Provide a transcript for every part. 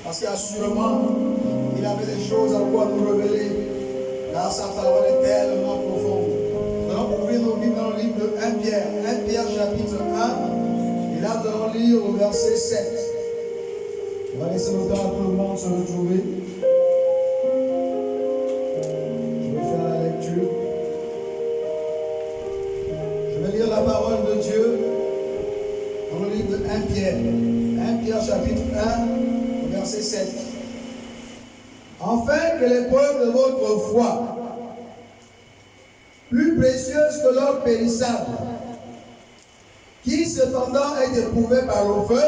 Parce qu'assurément, il avait des choses à quoi nous révéler, car sa parole est tellement profonde. Nous allons ouvrir nos Bibles dans le livre de 1 Pierre chapitre 1, et là nous allons lire au verset 7. On va laisser le temps à tout le monde se retrouver. Je vais faire la lecture. Je vais lire la parole de Dieu dans le livre de 1 Pierre. 1 Pierre chapitre 1, verset 7. Afin que l'épreuve de votre foi, plus précieuse que l'or périssable, qui cependant est éprouvé par le feu,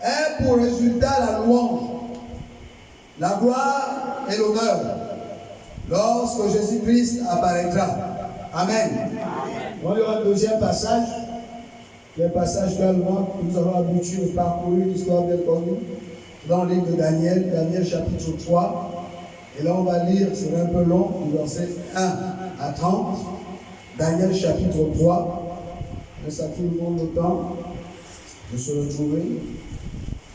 ait pour résultat la louange, la gloire et l'honneur, lorsque Jésus-Christ apparaîtra. Amen. On lira un deuxième passage, qui est un passage également que nous avons habitué de parcourir, l'histoire bien connue, dans le livre de Daniel, Daniel chapitre 3. Et là, on va lire, c'est un peu long, du verset 1 à 30. Daniel chapitre 3. Laisse à tout le monde le temps de se retrouver.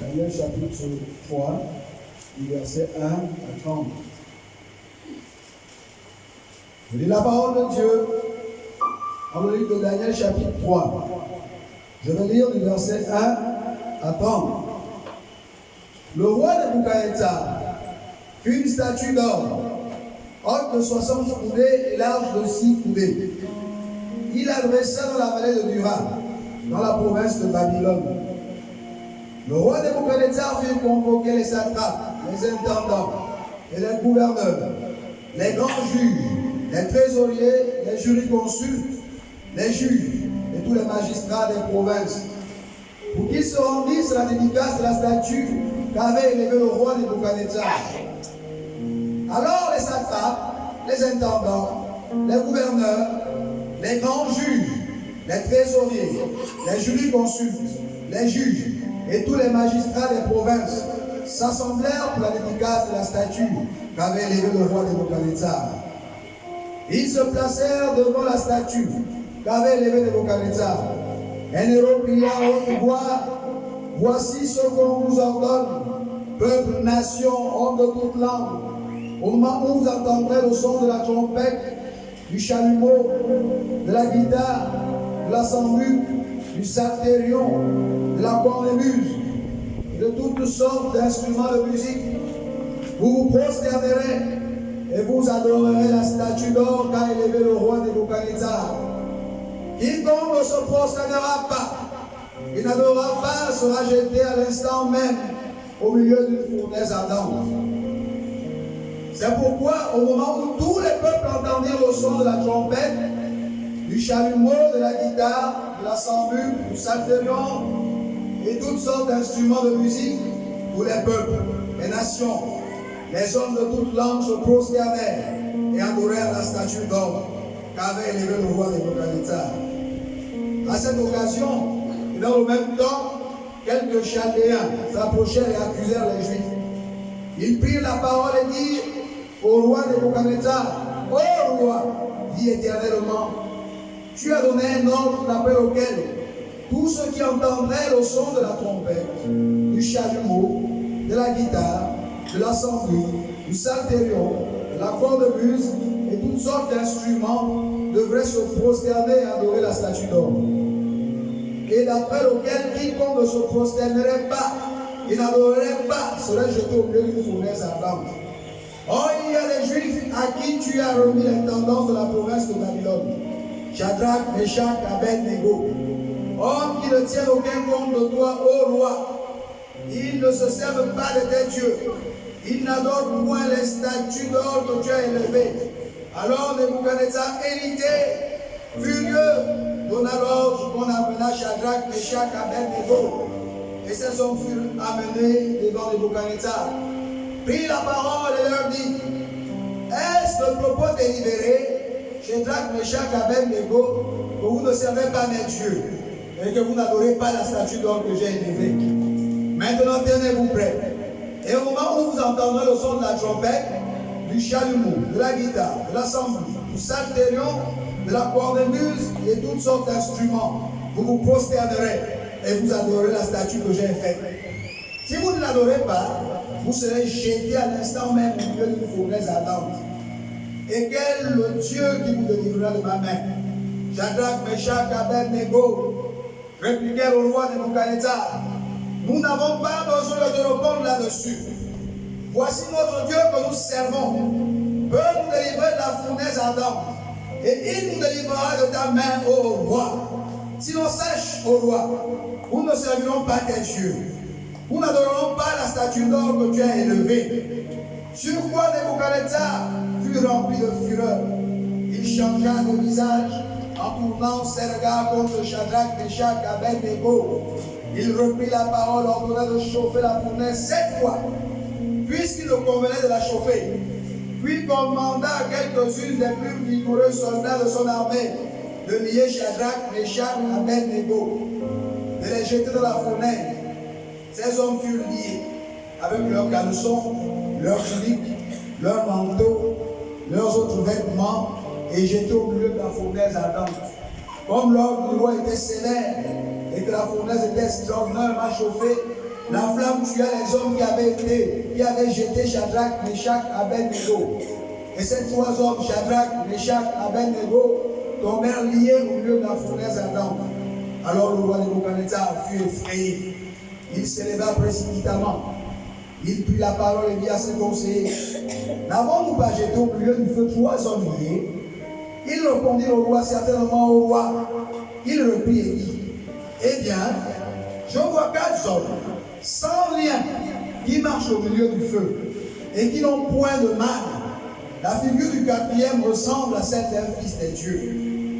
Daniel chapitre 3, du verset 1 à 30. Je lis la parole de Dieu dans le livre de Daniel chapitre 3. Je vais lire du verset 1 à 30. Le roi Nebuchadnezzar fit une statue d'or, haute de 60 coudées et large de 6 coudées. Il la dressa dans la vallée de Dura, dans la province de Babylone. Le roi Nebuchadnezzar fit convoquer les satrapes, les intendants et les gouverneurs, les grands juges, les trésoriers, les jurisconsultes, les juges et tous les magistrats des provinces, pour qu'ils se rendissent à la dédicace de la statue qu'avait élevée le roi Nebuchadnezzar. Alors les satrapes, les intendants, les gouverneurs, les grands juges, les trésoriers, les jurisconsultes, les juges et tous les magistrats des provinces s'assemblèrent pour la dédicace de la statue qu'avait élevée le roi Nebuchadnezzar. Ils se placèrent devant la statue qu'avait élevée Nebuchadnezzar. Et Néron cria à haute voix: voici ce qu'on vous ordonne, peuple, nation, hommes de toute langue. Au moment où vous entendrez le son de la trompette, du chalumeau, de la guitare, de la sambuc, du psalterion, de la cornemuse, de toutes sortes d'instruments de musique, vous vous prosternerez et vous adorerez la statue d'or qu'a élevé le roi Nebuchadnezzar. Quiconque ne se prosternera pas, qui n'adorera pas, sera jeté à l'instant même au milieu d'une fournaise ardente. C'est pourquoi, au moment où tous les peuples entendirent le son de la trompette, du chalumeau, de la guitare, de la sambuc, du psalterion et toutes sortes d'instruments de musique, tous les peuples, les nations, les hommes de toute langue se prosternèrent et adorèrent la statue d'or qu'avait élevée le roi Nebuchadnezzar. À cette occasion, et dans le même temps, quelques Chaldéens s'approchèrent et accusèrent les Juifs. Ils prirent la parole et dirent au roi Nebuchadnezzar: ô roi, dit éternellement, tu as donné un ordre d'après lequel tous ceux qui entendraient le son de la trompette, du chalumeau, de la guitare, de la sambuc, du psalterion, de la cornemuse et toutes sortes d'instruments devraient se prosterner et adorer la statue d'or. Et d'après lequel quiconque ne se prosternerait pas et n'adorerait pas serait jeté au milieu d'une fournaise ardente. Or, il y a des Juifs à qui tu as remis l'intendance de la province de Babylone, Shadrach, Meshach, Abednego, hommes qui ne tiennent aucun compte de toi, ô roi. Ils ne se servent pas de tes dieux. Ils n'adorent point les statues d'or que tu as élevées. Alors Nebuchadnezzar, irrité, furieux, donna l'ordre qu'on amena Shadrach, Meshach, Abednego. Et ces hommes furent amenés devant Nebuchadnezzar, prit la parole et leur dit: est-ce le propos délibéré, Shadrach, Meshach, Abednego, que vous ne servez pas mes dieux et que vous n'adorez pas la statue d'or que j'ai élevée? Maintenant, tenez-vous prêts. Et au moment où vous entendrez le son de la trompette, du chalumeau, de la guitare, de la sambuc, du psalterion, de la cornemuse et toutes sortes d'instruments, vous vous prosternerez et vous adorerez la statue que j'ai faite. Si vous ne l'adorez pas, vous serez jetés à l'instant même au milieu d'une fournaise ardente. Et quel est le Dieu qui vous délivrera de ma main? Shadrach, Meshach, Abednego répliquèrent au roi Nebuchadnezzar: nous n'avons pas besoin de te répondre là-dessus. Voici notre Dieu que nous servons peut nous délivrer de la fournaise ardente, et il nous délivrera de ta main, ô roi. Sinon, sache, ô roi, nous ne servirons pas tes dieux. Nous n'adorerons pas la statue d'or que tu as élevée. Sur quoi Nebuchadnezzar fut rempli de fureur. Il changea de visage en tournant ses regards contre Shadrach, Meshach, Abednego. Il reprit la parole, ordonna de chauffer la fournaise 7 fois, puisqu'il le convenait de la chauffer. Puis commanda à quelques-unes des plus vigoureux soldats de son armée de lier Shadrach, Meshach, Abednego, de les jeter dans la fournaise. Ces hommes furent liés avec leurs caleçons, leurs tuniques, leurs manteaux, leurs autres vêtements et jetés au milieu de la fournaise ardente. Comme l'ordre du roi était sévère et que la fournaise était extraordinairement chauffée, la flamme tua les hommes qui avaient jeté Shadrach, Meshach, Abednego. Et ces 3 hommes, Shadrach, Meshach, Abednego, tombèrent liés au milieu de la fournaise ardente. Alors le roi Nebuchadnezzar fut effrayé. Il s'éleva précipitamment. Il prit la parole et dit à ses conseillers: n'avons-nous pas jeté au milieu du feu 3 hommes liés? Il répondit au roi: certainement au roi. Il reprit et dit: eh bien, je vois 4 hommes sans lien qui marchent au milieu du feu et qui n'ont point de mal. La figure du 4e ressemble à celle d'un fils des dieux.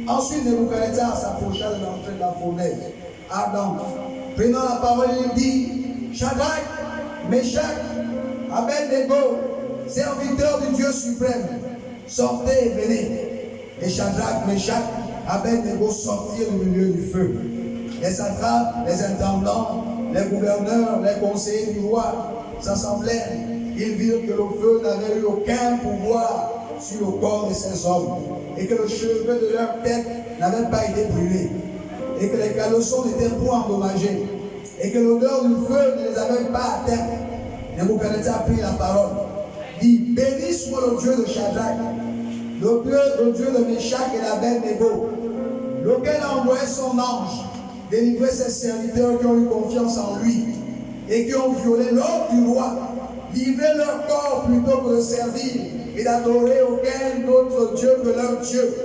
Ensuite, Nebuchadnezzar s'approcha de l'entrée de la fournaise ardente. Prenant la parole, il dit: Shadrach, Meshach, Abednego, serviteurs du Dieu suprême, sortez et venez. Et Shadrach, Meshach, Abed-Négo sortirent du milieu du feu. Les satrapes, les intendants, les gouverneurs, les conseillers du roi s'assemblèrent. Ils virent que le feu n'avait eu aucun pouvoir sur le corps de ces hommes, et que le cheveu de leur tête n'avait pas été brûlé, et que les caleçons n'étaient point endommagés, et que l'odeur du feu ne les avait pas atteints. Nebuchadnezzar a pris la parole, dit: béni soit le Dieu de Shadrach, le Dieu de Meshach et d'Abed-Négo, lequel a envoyé son ange délivrer ses serviteurs qui ont eu confiance en lui et qui ont violé l'ordre du roi, livré leur corps plutôt que de servir et d'adorer aucun autre Dieu que leur Dieu.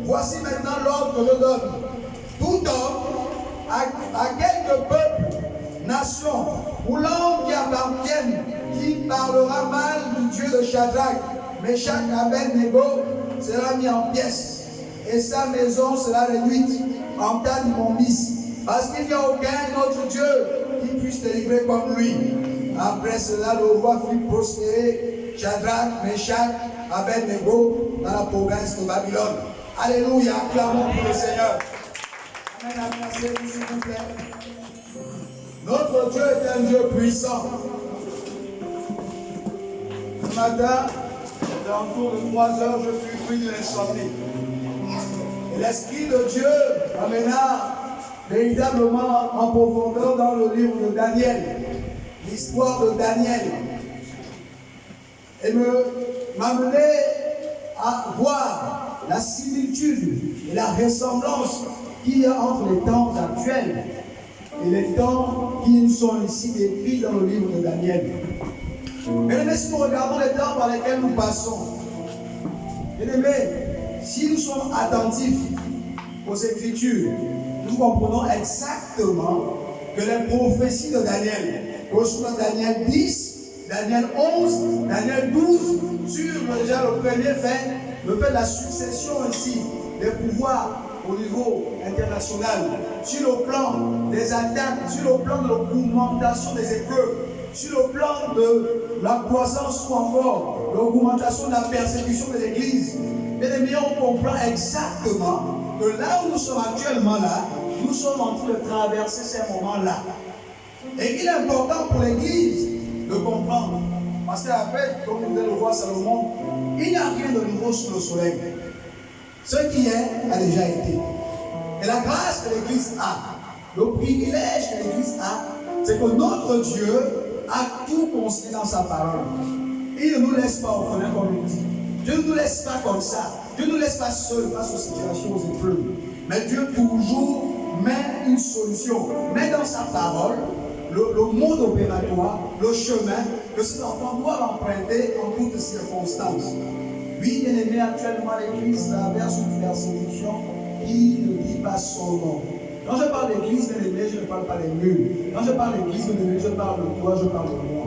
Voici maintenant l'ordre que je donne. Tout homme, à quelque peuple, nation ou langue qui appartienne, qui parlera mal du Dieu de Shadrach, Meshach, Abed-Négo, sera mis en pièces, et sa maison sera réduite en tas d'immondices, parce qu'il n'y a aucun autre Dieu qui puisse délivrer comme lui. Après cela, le roi fit prospérer Shadrach, Meshach, Abed-Négo dans la province de Babylone. Alléluia, acclamons pour le Seigneur. Amen, amen, asseyez-vous s'il vous plaît. Notre Dieu est un Dieu puissant. Ce matin, dans le tour de 3 heures, je fus pris d'une insomnie. Et l'Esprit de Dieu m'amena véritablement en profondeur dans le livre de Daniel, l'histoire de Daniel, et m'amenait à voir la similitude et la ressemblance qu'il y a entre les temps actuels et les temps qui nous sont ici décrits dans le livre de Daniel. Bien-aimés, si nous regardons les temps par lesquels nous passons, bien-aimés, si nous sommes attentifs aux Écritures, nous comprenons exactement que les prophéties de Daniel, que ce soit Daniel 10, Daniel 11, Daniel 12, sur déjà le premier fait, le fait de la succession ici des pouvoirs au niveau international, sur le plan des attaques, sur le plan de l'augmentation des épreuves, sur le plan de la croissance ou encore l'augmentation de la persécution des églises. Bien-aimés, on comprend exactement que là où nous sommes actuellement là, nous sommes en train de traverser ces moments-là. Et il est important pour l'Église de comprendre. Parce qu'après, comme disait le roi Salomon, il n'y a rien de nouveau sous le soleil. Ce qui est a déjà été. Et la grâce que l'Église a, le privilège que l'Église a, c'est que notre Dieu a tout consigné dans sa parole. Il ne nous laisse pas orphelins comme il dit. Dieu ne nous laisse pas comme ça. Dieu ne nous laisse pas seuls face aux situations, aux épreuves. Mais Dieu toujours met une solution, met dans sa parole le mode opératoire, le chemin que ces enfants doivent emprunter en toutes circonstances. Oui, bien-aimés, actuellement l'Église traverse une persécution qui ne dit pas son nom. Quand je parle d'Église, bien-aimés, je ne parle pas des murs. Quand je parle d'Église, bien-aimés, je parle de toi, je parle de moi.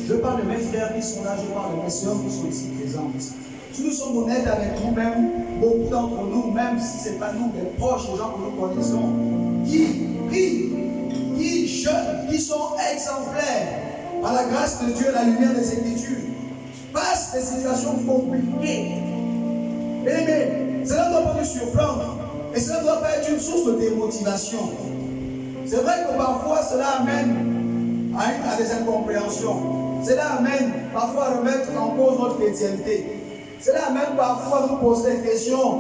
Je parle de mes frères qui sont là, je parle de mes soeurs qui sont ici présentes. Si nous sommes honnêtes avec nous-mêmes, beaucoup d'entre nous, même si ce n'est pas nous, les proches, les gens que nous connaissons, qui prient, qui jeûnent, qui sont exemplaires, par la grâce de Dieu, la lumière des Écritures, passent des situations compliquées. Mais cela ne doit pas nous surprendre. Et cela ne doit pas être une source de démotivation. C'est vrai que parfois cela amène à des incompréhensions. Cela amène parfois à remettre en cause notre chrétienté. Cela amène parfois à nous poser des questions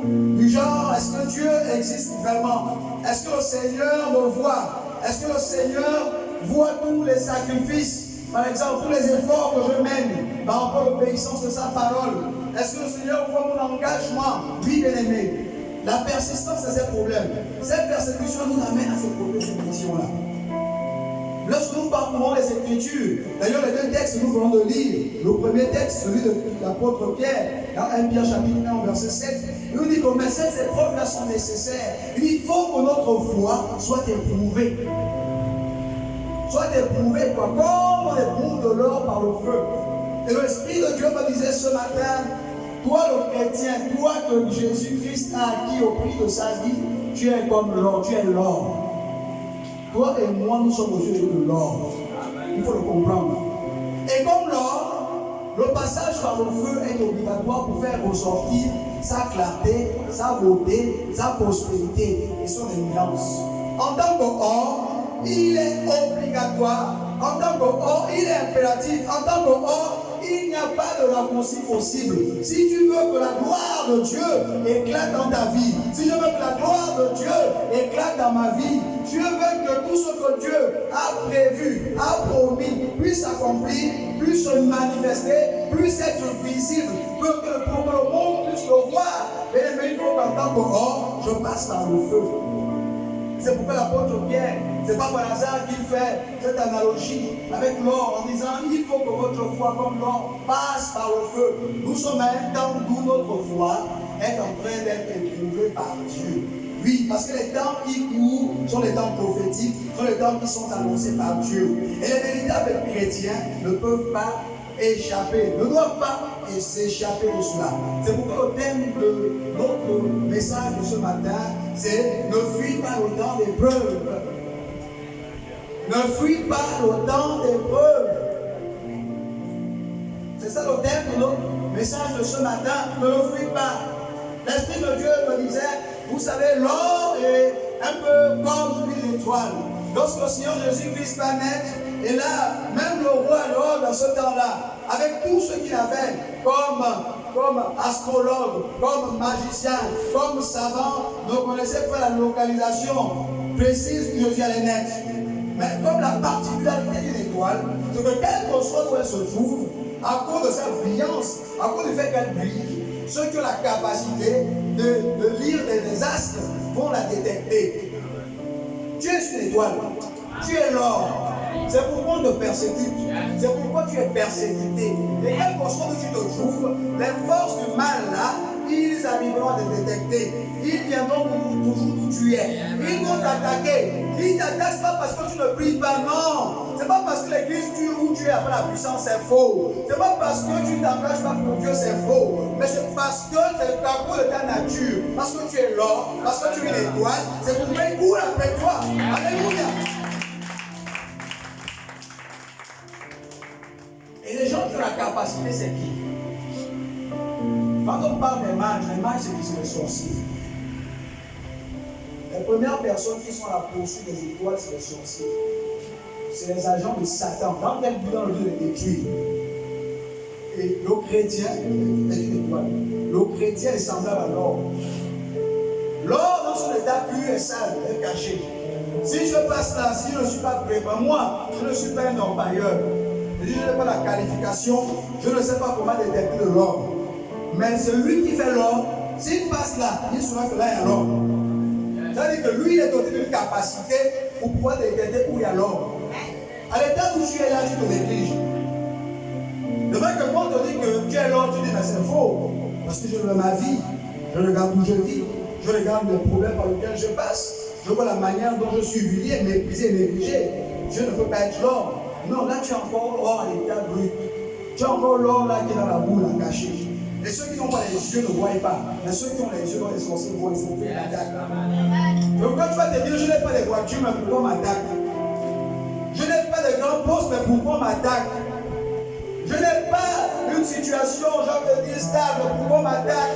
du genre: est-ce que Dieu existe vraiment? Est-ce que le Seigneur me voit? Est-ce que le Seigneur voit tous les sacrifices, par exemple tous les efforts que je mène par rapport à l'obéissance de sa parole? Est-ce que le Seigneur voit mon engagement? Oui, bien-aimé. La persistance de ces problèmes, cette persécution nous amène à se poser cette question-là. Lorsque nous parcourons les Écritures, d'ailleurs les deux textes que nous venons de lire, le premier texte, celui de l'apôtre Pierre, dans 1 Pierre chapitre 1 verset 7, il nous dit que mais ces épreuves-là sont nécessaires. Il faut que notre foi soit éprouvée. Soit éprouvée quoi, comme on éprouve de l'or par le feu. Et l'Esprit de Dieu me disait ce matin: toi le chrétien, toi que Jésus-Christ a acquis au prix de sa vie, tu es comme l'or, tu es l'or. Toi et moi, nous sommes aux yeux de l'or. Il faut le comprendre. Et comme l'or, le passage par le feu est obligatoire pour faire ressortir sa clarté, sa beauté, sa prospérité et son éminence. En tant qu'or, il est obligatoire. En tant qu'or, il est impératif. En tant qu'or, il n'y a pas de raccourci possible. Si tu veux que la gloire de Dieu éclate dans ta vie, si je veux que la gloire de Dieu éclate dans ma vie, je veux que tout ce que Dieu a prévu, a promis, puisse s'accomplir, puisse se manifester, puisse être visible, pour que le monde puisse le voir. Mais il faut qu'en tant qu'or, je passe par le feu. C'est pourquoi l'apôtre Pierre, c'est pas par hasard qu'il fait cette analogie avec l'or en disant il faut que votre foi comme l'or passe par le feu. Nous sommes à un temps où notre foi est en train d'être éprouvée par Dieu. Oui, parce que les temps qui courent sont les temps prophétiques, sont les temps qui sont annoncés par Dieu. Et les véritables chrétiens ne peuvent pas échapper, ne doivent pas s'échapper de cela. C'est pourquoi le thème de notre message de ce matin, c'est ne fuis pas le temps d'épreuve. Ne fuis pas le temps d'épreuve. C'est ça le thème de notre message de ce matin. Ne le fuis pas. L'Esprit de Dieu me disait, vous savez, l'or est un peu comme une étoile. Lorsque le Seigneur Jésus-Christ va naître, et là, même le roi Hérode dans ce temps-là, avec tout ce qu'il avait comme astrologue, comme magicien, comme savant, ne connaissait pas la localisation précise où Jésus allait naître. Mais comme la particularité d'une étoile, c'est que quel que soit où elle se trouve, à cause de sa brillance, à cause du fait qu'elle brille, ceux qui ont la capacité de lire les astres vont la détecter. Tu es une étoile, tu es l'or. C'est pourquoi on te persécute. C'est pourquoi tu es persécuté. Et quel que soit où tu te trouves, les forces du mal là, ils arriveront à te détecter. Ils viendront toujours où tu es. Ils vont t'attaquer. Ils ne t'attaquent pas parce que tu ne pries pas, non. C'est pas parce que l'église où tu es après la puissance, c'est faux. C'est pas parce que tu ne t'engages pas pour Dieu, c'est faux. Mais c'est parce que c'est le parcours de ta nature. Parce que tu es l'or, parce que tu es une étoile. C'est pour qu'ils courent après toi. Alléluia. Et les gens qui ont la capacité, c'est qui? Quand on parle des mages, c'est les sorciers. Les premières personnes qui sont à la poursuite des étoiles, c'est les sorciers. C'est les agents de Satan. Dans quel but dans le Dieu les détruire? Et le chrétien est une étoile. Le chrétien est semblable à l'or. L'or, dans son état pur et sale, est caché. Si je passe là, si je ne suis pas préparé, moi, je ne suis pas un orpailleur. Je n'ai pas la qualification, je ne sais pas comment détecter de l'or. Mais celui qui fait l'or, s'il passe là, il saura que là il y a l'or. C'est-à-dire que lui, il est doté d'une capacité pour pouvoir détecter où il y a l'or. À l'état où tu es là, tu te négliges. Le fait que quand on te dit que tu es l'or, tu dis mais c'est faux. Parce que je veux ma vie, je regarde où je vis, je regarde les problèmes par lesquels je passe, je vois la manière dont je suis humilié, méprisé, négligé. Je ne peux pas être l'or. Non, là tu es encore l'or à l'état brut. Tu as encore l'or là qui est dans la boue, là, caché. Et ceux qui n'ont pas les yeux ne voient pas. Mais ceux qui ont les yeux dans les sorciers voient, ils sont fait l'attaque. Donc quand tu vas te dire, je n'ai pas de voiture, mais pourquoi on m'attaque? Je n'ai pas de grands postes, mais pourquoi on m'attaque? Je n'ai pas une situation, je veux dire, stable, mais pourquoi on m'attaque?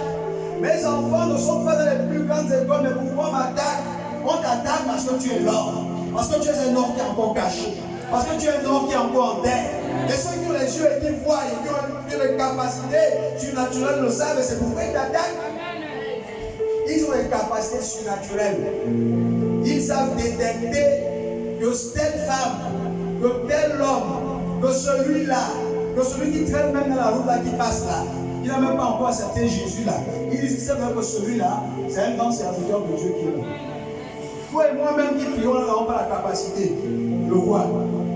Mes enfants ne sont pas dans les plus grandes écoles, mais pourquoi on m'attaque? On t'attaque parce que tu es l'or. Parce que tu es un or qui est encore caché. Parce que tu es un or qui est encore en terre. Et ceux qui ont les yeux et qui voient et qui ont les capacités surnaturelles le savent et c'est pourquoi ils t'attaquent. Ils ont les capacités surnaturelles. Ils savent détecter que telle femme, que tel homme, que celui-là, que celui qui traîne même dans la route là, qui passe là, il n'a même pas encore accepté Jésus là. Ils disent que celui-là, c'est un grand serviteur de Dieu qui est là. Toi et moi-même qui prions, nous n'avons pas la capacité de voir.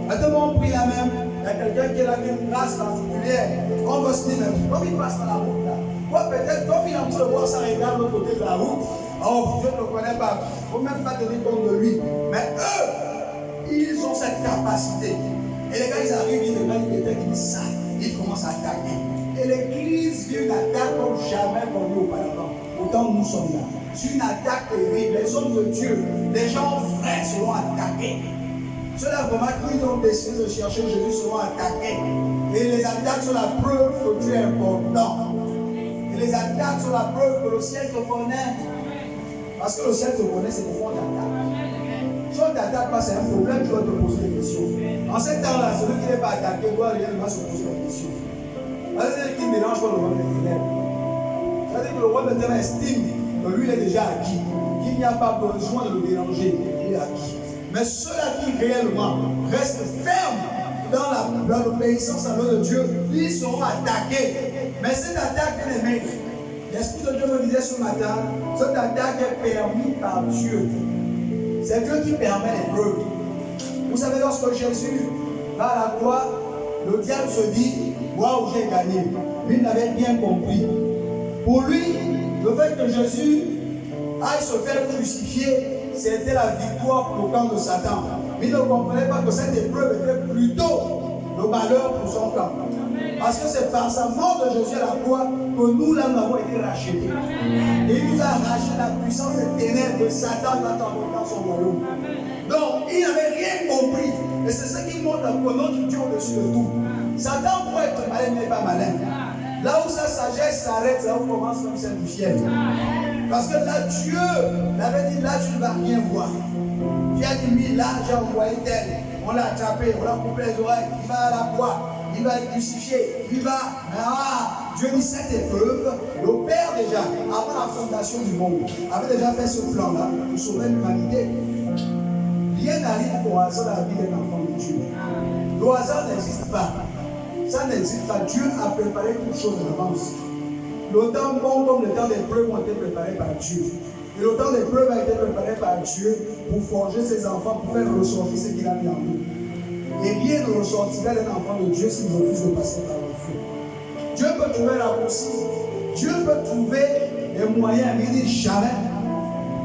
Maintenant, on prie là même, il y a quelqu'un qui est là, qui a une grâce particulière. On va se dire, comme il passe dans la route là, ou peut-être comme il est en train de voir ça, regarde de l'autre côté de la route, oh, Dieu ne le connaît pas, il ne faut même pas tenir compte de lui. Mais eux, ils ont cette capacité. Et les gars, ils arrivent, ils regardent, ils disent ça, ils commencent à attaquer. Et l'église vit une attaque comme jamais connue auparavant. Autant nous sommes là. C'est une attaque terrible. Les hommes de Dieu, les gens vrais seront attaqués. Ceux-là vraiment qui ont décidé de chercher Jésus seront attaqués. Et les attaques sont la preuve que Dieu est important. Et les attaques sont la preuve que le ciel te connaît. Parce que le ciel te connaît, c'est pourquoi on t'attaque. Si on ne t'attaque pas, c'est un problème, tu dois te poser des questions. En ce temps-là, celui qui n'est pas attaqué doit réellement se poser des questions. C'est-à-dire qu'il ne mélange pas le royaume des ténèbres. C'est-à-dire que le royaume des ténèbres estime que lui, il est déjà acquis. Qu'il n'y a pas besoin de le déranger. Il est acquis. Mais ceux-là qui réellement restent fermes dans l'obéissance à l'œuvre de Dieu, ils seront attaqués. Mais cette attaque, bien aimé, l'Esprit de Dieu me disait ce matin, cette attaque est permise par Dieu. C'est Dieu qui permet l'épreuve. Vous savez, lorsque Jésus va à la croix, le diable se dit, waouh, j'ai gagné. Lui n'avait bien compris. Pour lui, le fait que Jésus aille se faire crucifier, c'était la victoire pour le camp de Satan. Mais il ne comprenait pas que cette épreuve était plutôt le malheur pour son camp. Parce que c'est par sa mort de Jésus à la croix que nous, là, nous avons été rachetés. Et il nous a arraché la puissance des ténèbres de Satan dans son royaume. Donc, il n'avait rien compris. Et c'est ce qui montre que notre Dieu au-dessus de tout. Satan pourrait être malin, mais il n'est pas malin. Là où sa sagesse s'arrête, c'est là où commence comme celle du ciel. Parce que là, Dieu l'avait dit, là, tu ne vas rien voir. Dieu a dit, lui, là, j'ai envoyé tel. On l'a attrapé, on l'a coupé les oreilles. Il va à la croix, il va être crucifié. Il va. Dieu dit, cette épreuve, le Père déjà, avant la fondation du monde, avait déjà fait ce plan-là pour sauver l'humanité. Rien n'arrive au hasard dans la vie d'un enfant de Dieu. Le hasard n'existe pas. Ça n'existe pas. Dieu a préparé toutes choses en avance. Le temps bon comme le temps des preuves ont été préparés par Dieu. Et le temps des preuves a été préparé par Dieu pour forger ses enfants, pour faire ressortir ce qu'il a mis en nous. Et rien ne ressortira d'un enfant de Dieu s'il refuse de passer par le feu. Dieu peut trouver la raccourci. Dieu peut trouver les moyens, mais il dit jamais.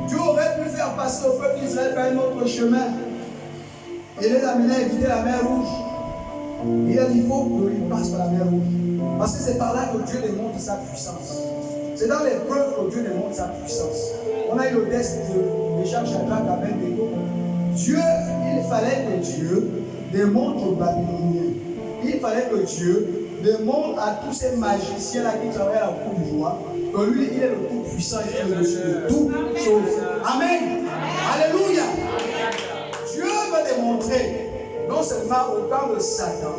Dieu aurait pu faire passer au peuple d'Israël par un autre chemin et les amener à éviter la mer Rouge. Il a dit, il faut qu'il passe par la mer Rouge. Parce que c'est par là que Dieu démontre sa puissance. C'est dans les preuves que Dieu démontre sa puissance. On a eu le test de Méchant, Shadrach, Abednego. Dieu, il fallait que Dieu démontre aux Babyloniens. Il fallait que Dieu démontre à tous ces magiciens-là qui travaillent à la cour du roi que lui, il est le tout-puissant et il est au-dessus de toutes choses. Amen. Alléluia. Dieu veut démontrer non seulement au camp de Satan,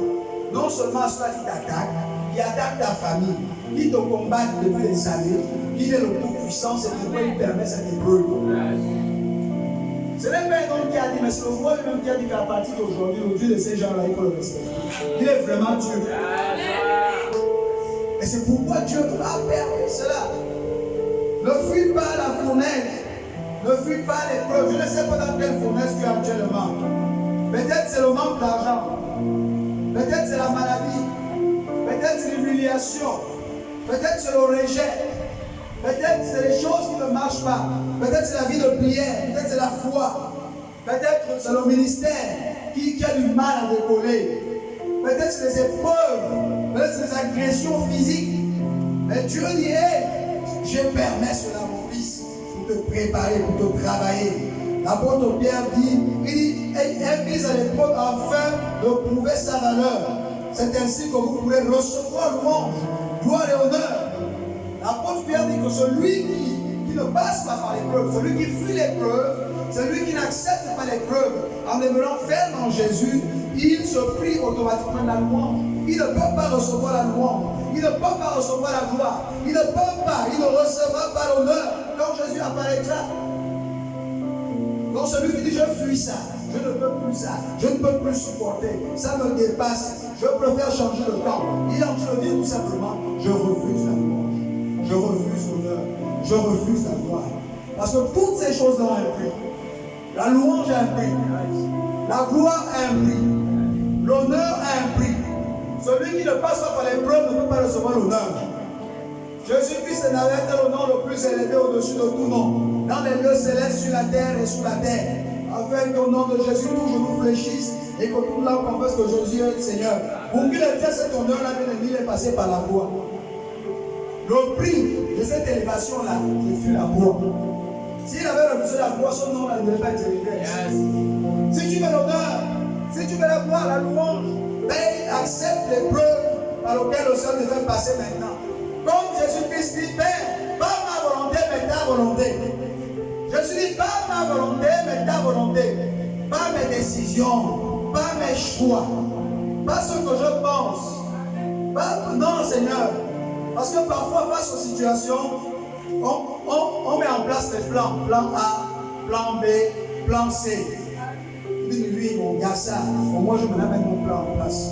non seulement à ceux qui t'attaquent, qui attaquent ta famille, qui te combattent depuis des années, qu'il est le tout-puissant, c'est pourquoi il permet cette épreuve. Ce n'est pas un homme qui a dit, mais c'est le roi lui-même qui a dit qu'à partir d'aujourd'hui, le Dieu de ces gens-là, il faut le respecter. Il est vraiment Dieu. Et c'est pourquoi Dieu a permis cela. Ne fuis pas la fournaise. Ne fuis pas l'épreuve. Je ne sais pas dans quelle fournaise tu es actuellement. Peut-être c'est le manque d'argent. Peut-être c'est la maladie. Peut-être c'est l'humiliation. Peut-être c'est le rejet. Peut-être c'est les choses qui ne marchent pas. Peut-être c'est la vie de prière. Peut-être c'est la foi. Peut-être c'est le ministère qui a du mal à décoller. Peut-être c'est les épreuves. Peut-être c'est les agressions physiques. Mais Dieu dit, hey, je permets cela, mon fils, pour te préparer, pour te travailler. L'apôtre Pierre dit, elle vise à l'épreuve afin de prouver sa valeur. C'est ainsi que vous pourrez recevoir louange, gloire et honneur. L'apôtre Pierre dit que celui qui ne passe pas par l'épreuve, celui qui fuit l'épreuve, celui qui n'accepte pas l'épreuve, en demeurant ferme en Jésus, il se prie automatiquement la louange. Il ne peut pas recevoir la louange. Il ne peut pas recevoir la gloire. Il ne peut pas, il ne recevra pas l'honneur quand Jésus apparaîtra. Donc celui qui dit je fuis ça, je ne peux plus ça, je ne peux plus supporter, ça me dépasse, je préfère changer de camp. Il en train de dire tout simplement, je refuse la louange, je refuse l'honneur, je refuse la gloire. Parce que toutes ces choses-là ont un prix. La louange a un prix, la gloire a un prix, l'honneur a un prix. Celui qui ne passe pas par l'épreuve ne peut pas recevoir l'honneur. Jésus-Christ est le nom le plus élevé au-dessus de tout nom, dans les lieux célestes, sur la terre et sous la terre, afin qu'au nom de Jésus, tout genou fléchisse et que tout l'âme confesse que Jésus est le Seigneur. Pour qu'il ait fait cet honneur-là, il est passé par la croix. Le prix de cette élévation-là, ce fut la croix. S'il avait refusé la croix, son nom ne devait pas être élevé. Si tu veux l'honneur, si tu veux la gloire, la louange, paye, accepte l'épreuve par laquelle le Seigneur devait passer maintenant. Comme Jésus-Christ dit, Père, pas ma volonté, mais ta volonté. Jésus dit, pas ma volonté, mais ta volonté. Pas mes décisions, pas mes choix, pas ce que je pense. Pas, non, Seigneur. Parce que parfois, face aux situations, on met en place des plans. Plan A, plan B, plan C. Lui, bon, il y a ça. Bon, moi, je me mets mon plan en place.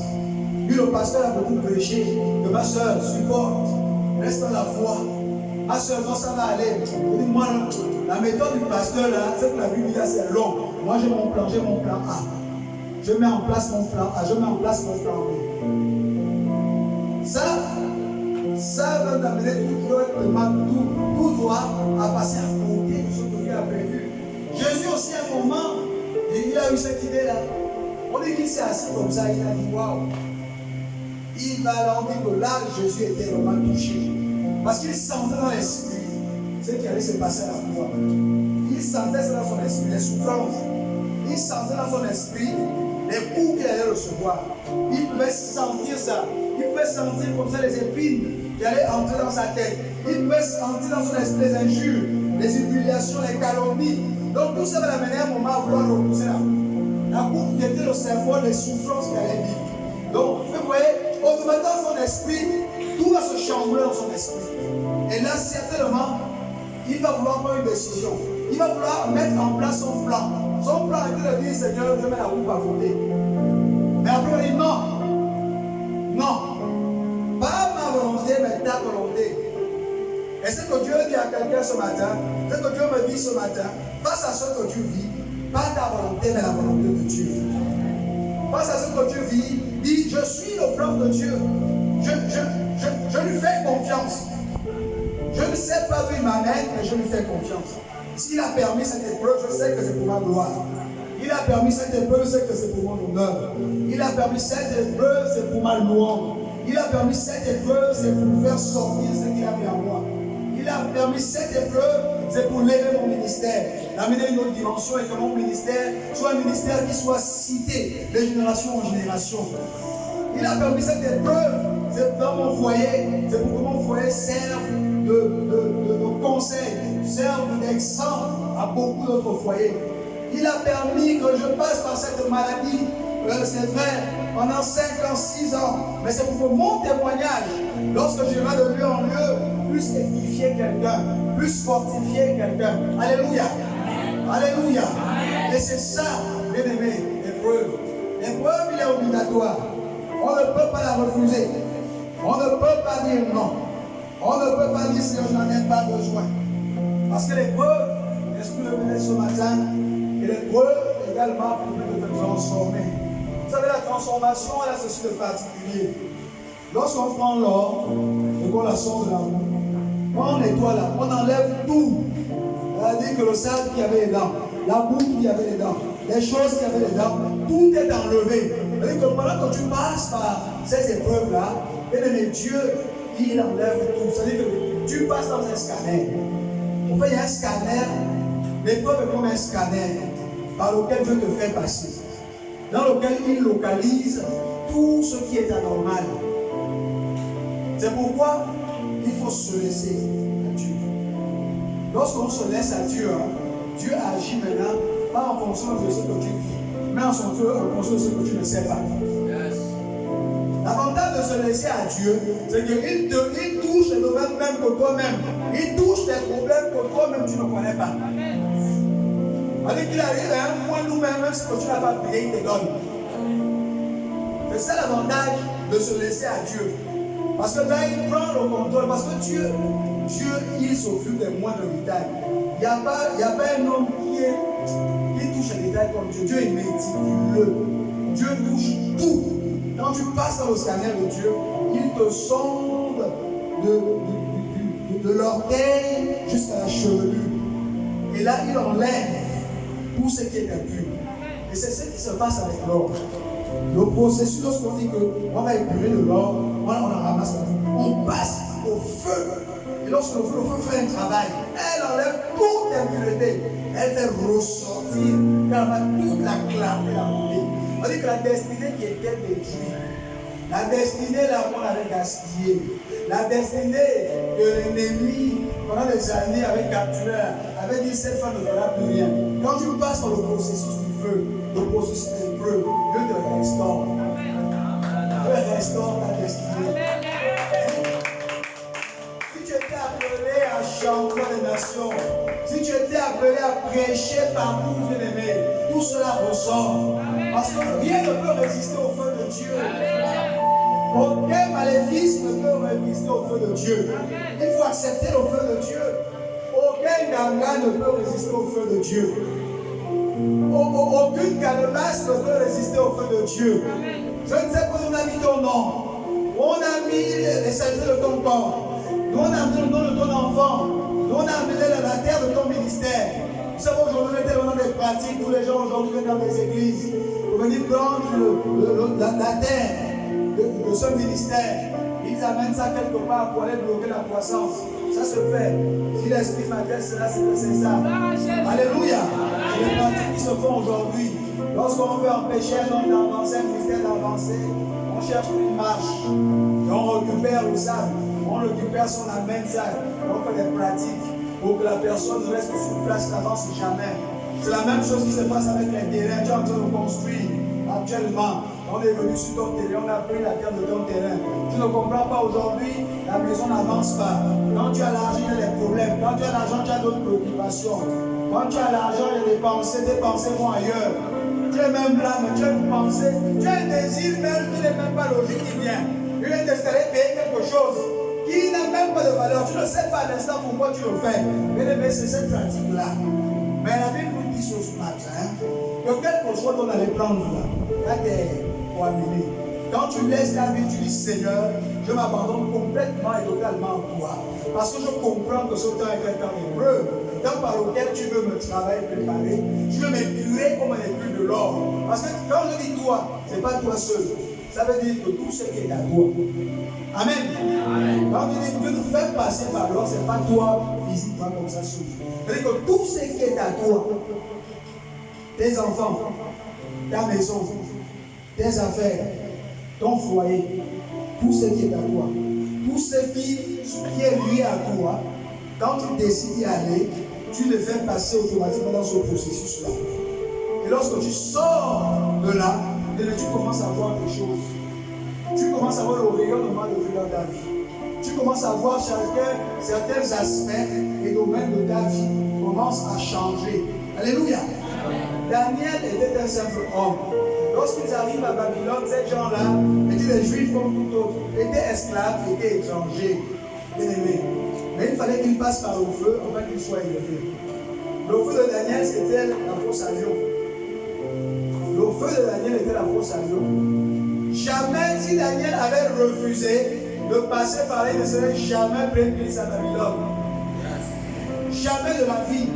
Lui, le pasteur a beaucoup prêché. Que ma soeur, supporte. Reste dans la foi. Ma soeur, quand ça va aller. Moi, la méthode du pasteur, là, c'est que la Bible dit, c'est long. Moi, j'ai mon plan A. Je mets en place mon plan A. Je mets en place mon plan B. Ça va t'amener tout droit à passer à côté de ce que Dieu a prévu. Jésus aussi, à un moment, il a eu cette idée-là. On dit qu'il s'est assis comme ça, il a dit waouh. Il va leur dire que là, Jésus était vraiment touché. Parce qu'il sentait dans l'esprit ce qui allait se passer à la croix. Il sentait ça dans son esprit, les souffrances. Il sentait dans son esprit les coups qu'il allait recevoir. Il pouvait sentir ça. Il pouvait sentir comme ça les épines qui allaient entrer dans sa tête. Il pouvait sentir dans son esprit les injures, les humiliations, les calomnies. Donc tout ça va l'amener à un moment à vouloir repousser la coupe qui était le symbole des souffrances qu'il allait vivre. Donc vous voyez, automatiquement dans son esprit, tout va se chambrer dans son esprit. Et là, certainement, il va vouloir prendre une décision. Il va vouloir mettre en place son plan. Son plan était de dire, Seigneur, je mets la coupe à voler. Mais après, il dit non. Non. Pas ma volonté, mais ta volonté. Et ce que Dieu dit à quelqu'un ce matin, ce que Dieu me dit ce matin, face à ce que tu vis, pas ta volonté, mais la volonté de Dieu. Face à ce que tu vis, dis, je suis le plan de Dieu. Je lui fais confiance. Je ne sais pas d'où il m'amène, mais je lui fais confiance. S'il a permis cette épreuve, je sais que c'est pour ma gloire. Il a permis cette épreuve, je sais que c'est pour mon honneur. Il a permis cette épreuve, c'est pour ma louange. Il a permis cette épreuve, c'est pour faire sortir ce qu'il a mis en moi. Il a permis cette épreuve, c'est pour lever mon ministère, l'amener à une autre dimension et que mon ministère soit un ministère qui soit cité de génération en génération. Il a permis cette épreuve, c'est dans mon foyer, c'est pour que mon foyer serve de conseil, serve d'exemple à beaucoup d'autres foyers. Il a permis que je passe par cette maladie, c'est vrai, pendant 5 ans, 6 ans, mais c'est pour que mon témoignage, lorsque j'irai de lieu en lieu, puisse édifier quelqu'un, puisse fortifier quelqu'un. Alléluia. Alléluia. Et c'est ça, bien aimé, l'épreuve. L'épreuve, il est obligatoire. On ne peut pas la refuser. On ne peut pas dire non. On ne peut pas dire que je n'en ai pas besoin. Parce que l'épreuve, l'Esprit le venait ce matin, et l'épreuve également peut te transformer. Vous savez, la transformation, elle a ceci de particulier. Lorsqu'on prend l'or et qu'on la sort de la roue, quand on nettoie là, on enlève tout. C'est-à-dire que le sable qui avait les dents, la boue qui avait les dents, les choses qui avaient les dents, tout est enlevé. C'est-à-dire que pendant que tu passes par ces épreuves-là, Dieu, il enlève tout. C'est-à-dire que tu passes dans un scanner. En fait, il y a un scanner. L'épreuve est comme un scanner par lequel Dieu te fait passer. Dans lequel il localise tout ce qui est anormal. C'est pourquoi il faut se laisser à Dieu. Lorsqu'on se laisse à Dieu, Dieu agit maintenant pas en fonction de ce que tu vis, mais en fonction de ce que tu ne sais pas. Yes. L'avantage de se laisser à Dieu, c'est qu'il touche les domaines même que toi-même. Il touche les problèmes que toi-même tu ne connais pas. Avec qu'il arrive à un point nous-mêmes, même ce que tu n'as pas payé, il te donne. C'est ça l'avantage de se laisser à Dieu. Parce que là, il prend le contrôle. Parce que Dieu, il s'occupe des moindres détails. Il n'y a pas un homme qui touche les détails comme Dieu. Dieu est méticuleux. Dieu touche tout. Quand tu passes dans le scanner de Dieu, il te sonde de l'orteil jusqu'à la chevelure. Et là, il enlève tout ce qui est impur. Et c'est ce qui se passe avec l'or. Le processus, lorsqu'on dit qu'on va épurer de l'or, on en ramasse la boue. On passe au feu. Et lorsque le feu fait un travail, elle enlève toute impureté. Elle fait ressortir toute la clarté, la beauté. On dit que la destinée qui était détruite, la destinée là qu'on avait gaspillée, la destinée que l'ennemi, pendant des années, avait capturé, avait dit cette femme ne fera plus rien. Quand tu passes par le processus du feu, le processus de l'épreuve, Dieu te restaure. Dieu restaure ta destinée. Si tu étais appelé à chanter les nations, si tu étais appelé à prêcher partout, bien-aimé, tout cela ressort. Parce que rien ne peut résister au feu de Dieu. Aucun maléfice ne peut résister au feu de Dieu. Il faut accepter le feu de Dieu. Aucun ganga ne peut résister au feu de Dieu. Aucune calebasse ne peut résister au feu de Dieu. Je ne sais pas où on a mis ton nom. Où on a mis les saletés de ton corps. Où on a mis le nom de ton enfant. Où on a mis la terre de ton ministère. Vous savez, aujourd'hui, on est tellement dans des pratiques. Tous les gens aujourd'hui viennent dans les églises pour venir prendre la terre de ce ministère. Ils amènent ça quelque part pour aller bloquer la croissance. Ça se fait. Si l'esprit m'adresse, c'est ça. Alléluia. Les pratiques qui se font aujourd'hui. Lorsqu'on veut empêcher un homme d'avancer, un ministère d'avancer, on cherche une marche. Et on récupère le sable. On récupère son amène ça. On fait des pratiques pour que la personne reste sur place, n'avance jamais. C'est la même chose qui se passe avec les terrains. Tu es en train de construire actuellement. On est venu sur ton terrain, on a pris la terre de ton terrain. Tu ne comprends pas aujourd'hui, la maison n'avance pas. Quand tu as l'argent, il y a des problèmes. Quand tu as l'argent, tu as d'autres préoccupations. Quand tu as l'argent, il y a des pensées vont ailleurs. Tu es même là, mais tu as une pensée, tu as un désir même qui n'est même pas logique qui vient. Il vient t'installer, payer quelque chose qui n'a même pas de valeur. Tu ne sais pas à l'instant pourquoi tu le fais. Mais c'est cette pratique-là. Mais la Bible nous dit ce matin que quel que soit ton allée prendre là, pour amener. Quand tu laisses ta vie, tu dis Seigneur, je m'abandonne complètement et totalement à toi. Parce que je comprends que ce temps est un temps d'épreuve, temps par lequel tu veux me travailler, préparer, tu veux m'épurer comme un épuis de l'or. Parce que quand je dis toi, ce n'est pas toi seul. Ça veut dire que tout ce qui est à toi. Amen. Amen. Quand tu dis que Dieu nous fait passer par l'or, ce n'est pas toi physiquement comme ça seul. C'est-à-dire que tout ce qui est à toi, tes enfants, ta maison, tes affaires, ton foyer, tout ce qui est à toi, tout ce qui est lié à toi, quand tu décides d'y aller, tu le fais passer automatiquement dans ce processus-là. Et lorsque tu sors de là, tu commences à voir des choses. Tu commences à voir le rayonnement de ta vie. Tu commences à voir certains aspects et domaines de ta vie commencent à changer. Alléluia. Daniel était un simple homme. Lorsqu'ils arrivent à Babylone, ces gens-là étaient des juifs comme tout autre, étaient esclaves, étaient étrangers, bien-aimés. Mais il fallait qu'ils passent par le feu afin qu'ils soient élevés. Le feu de Daniel, c'était la fosse à lion. Le feu de Daniel était la fosse à lion. Jamais, si Daniel avait refusé de passer par là, il ne serait jamais pris à Babylone. Jamais de la vie.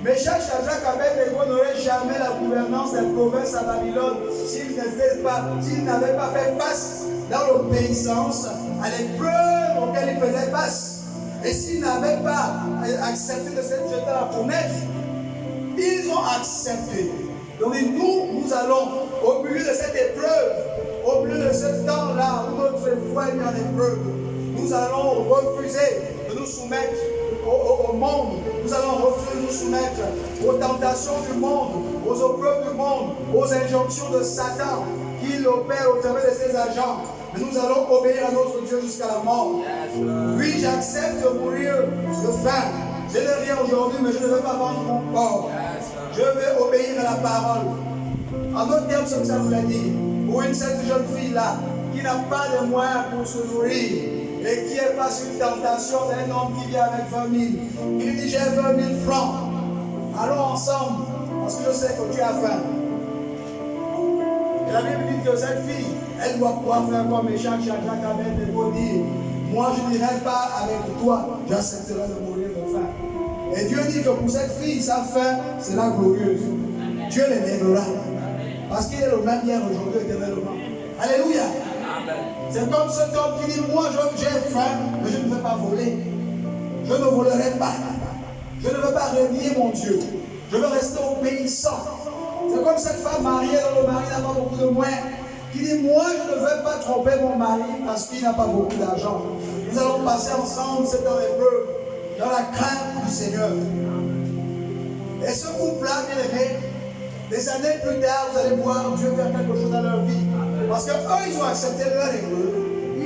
Mais Shadrach, Abednego n'aurait jamais la gouvernance des provinces à Babylone s'ils n'avaient pas fait face dans l'obéissance à l'épreuve auquel ils faisaient face. Et s'ils n'avaient pas accepté de s'être jetés à la fournaise, ils ont accepté. Donc nous allons, au milieu de cette épreuve, au milieu de ce temps-là où notre foi est mise en épreuve, nous allons refuser de nous soumettre au monde. Nous allons refuser de nous soumettre aux tentations du monde, aux épreuves du monde, aux injonctions de Satan qu'il opère au travers de ses agents. Mais nous allons obéir à notre Dieu jusqu'à la mort. Oui, j'accepte de mourir de faim. Je n'ai rien aujourd'hui, mais je ne veux pas vendre mon corps. Je vais obéir à la parole. En d'autres termes, c'est comme ça vous l'a dit. Pour cette jeune fille-là, qui n'a pas de moyens pour se nourrir, et qui est face à une tentation d'un homme qui vient avec 20 000. Il lui dit, j'ai 20 000 francs. Allons ensemble, parce que je sais que tu as faim. Et la Bible dit que cette fille, elle doit pouvoir faire comme Méchant, Shadrach, Abednego dit, moi je n'irai pas avec toi, j'accepterai de mourir de faim. Et Dieu dit que pour cette fille, sa faim sera glorieuse. Dieu l'élèvera. Parce qu'il est le même hier, aujourd'hui, éternellement. Alléluia. C'est comme cet homme qui dit, moi j'ai faim, mais je ne veux pas voler. Je ne volerai pas. Je ne veux pas renier mon Dieu. Je veux rester obéissant. C'est comme cette femme mariée dont le mari n'a pas beaucoup de moyens, qui dit, moi je ne vais pas tromper mon mari parce qu'il n'a pas beaucoup d'argent. Nous allons passer ensemble cette heure d'épreuve dans la crainte du Seigneur. Et ce couple-là, bien aimé, des années plus tard, vous allez voir Dieu faire quelque chose dans leur vie. Parce qu'eux, ils ont accepté leur épreuve.